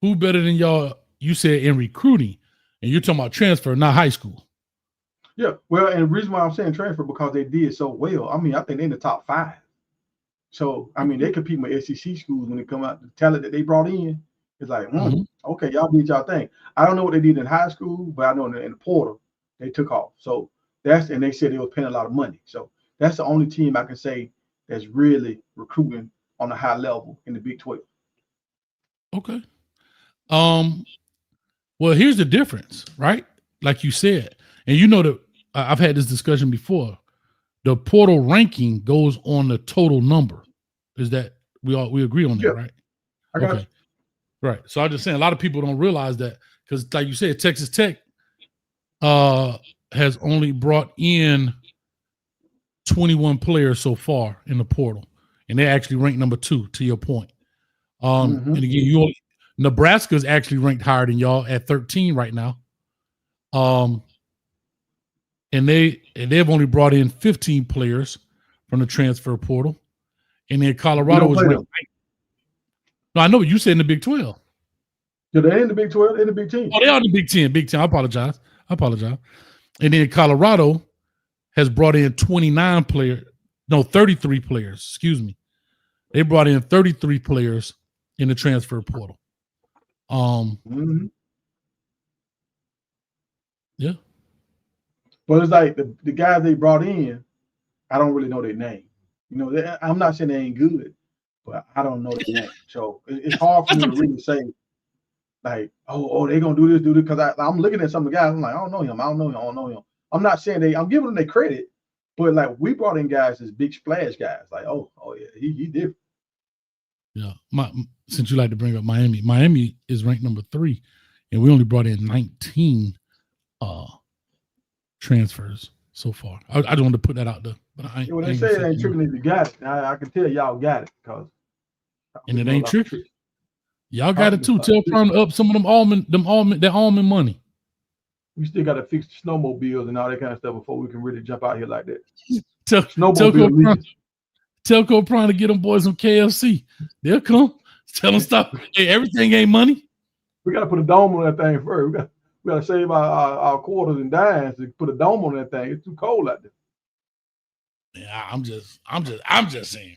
who better than y'all? You said in recruiting, and you're talking about transfer, not high school. Yeah, well, and the reason why I'm saying transfer because they did so well. I mean, I think they're in the top 5. So I mean, they compete with SEC schools when they come out. The talent that they brought in is like, okay, y'all did y'all thing. I don't know what they did in high school, but I know in the portal they took off. So and they said they were paying a lot of money. So that's the only team I can say that's really recruiting on a high level in the Big 12. Okay. Well, here's the difference, right? Like you said, and you know that I've had this discussion before. The portal ranking goes on the total number. Is that we agree on that, right? I got you. Right. So I'm just saying a lot of people don't realize that because, like you said, Texas Tech has only brought in 21 players so far in the portal, and they actually ranked number 2. To your point, and again, Nebraska is actually ranked higher than y'all at 13 right now. And they've only brought in 15 players from the transfer portal. And then Colorado was ranked. No, I know what you said in the Big 12. Yeah, they're in the Big 12, in the Big 10. Oh, they are in the Big 10. Big 10. I apologize. And then Colorado has brought in 33 players. Excuse me. They brought in 33 players in the transfer portal. Yeah. But it's like the guys they brought in, I don't really know their name. You know, I'm not saying they ain't good, but I don't know their name. So it's hard for me to really say. like, oh, they gonna do this, because I'm looking at some of the guys. I'm like, I don't know him. I'm not saying I'm giving them their credit, but like we brought in guys as big splash guys. Like, oh yeah, he different. Yeah, since you like to bring up Miami is ranked number 3, and we only brought in 19 transfers so far. I just wanted to put that out there. But When they say it ain't tricking if you got it, I can tell y'all got it, and it ain't tricking. Y'all got it too. Tell Prime to up some of them almond money. We still got to fix the snowmobiles and all that kind of stuff before we can really jump out here like that. Tell Prime to get them boys some KFC. They'll come. Tell them stop. Hey, everything ain't money. We got to put a dome on that thing first. We got to save our quarters and dimes to put a dome on that thing. It's too cold out there. Yeah, I'm just saying.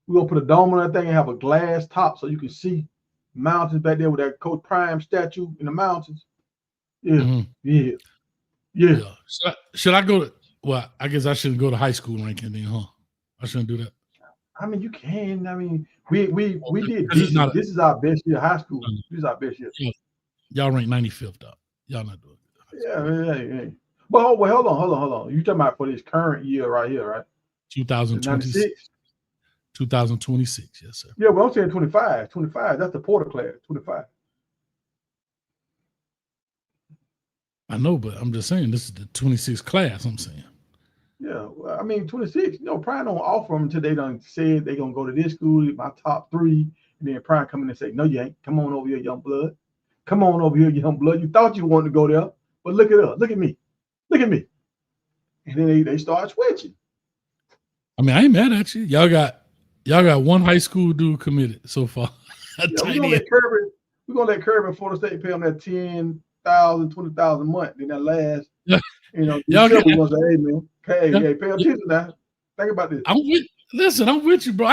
We're gonna put a dome on that thing and have a glass top so you can see mountains back there with that Coach Prime statue in the mountains. Yeah, yeah. Should I go to? Well, I guess I shouldn't go to high school ranking then, huh? I shouldn't do that. I mean, you can. I mean, we did. This is our best year. High school. This is our best year. Y'all ranked 95th up. Y'all not doing it. Yeah. Well, hold on. You talking about for this current year right here, right? 2026. 2026, yes, sir. Yeah, well, I'm saying 25. 25. That's the Porter class. 25. I know, but I'm just saying this is the 26th class. I'm saying. Yeah, well, I mean 26. Prime don't offer them until they done said they gonna go to this school, my top 3, and then Prime come in and say, "No, you ain't. Come on over here, young blood. Come on over here, young blood. You thought you wanted to go there, but look at us. Look at me. Look at me." And then they start switching. I mean, I ain't mad at you. Y'all got one high school dude committed so far. We're gonna let Kirby and Florida State pay them that $10,000, $20,000 a month. Then that last, y'all gonna say, "Hey man, pay attention now. Think about this." I'm with you, bro.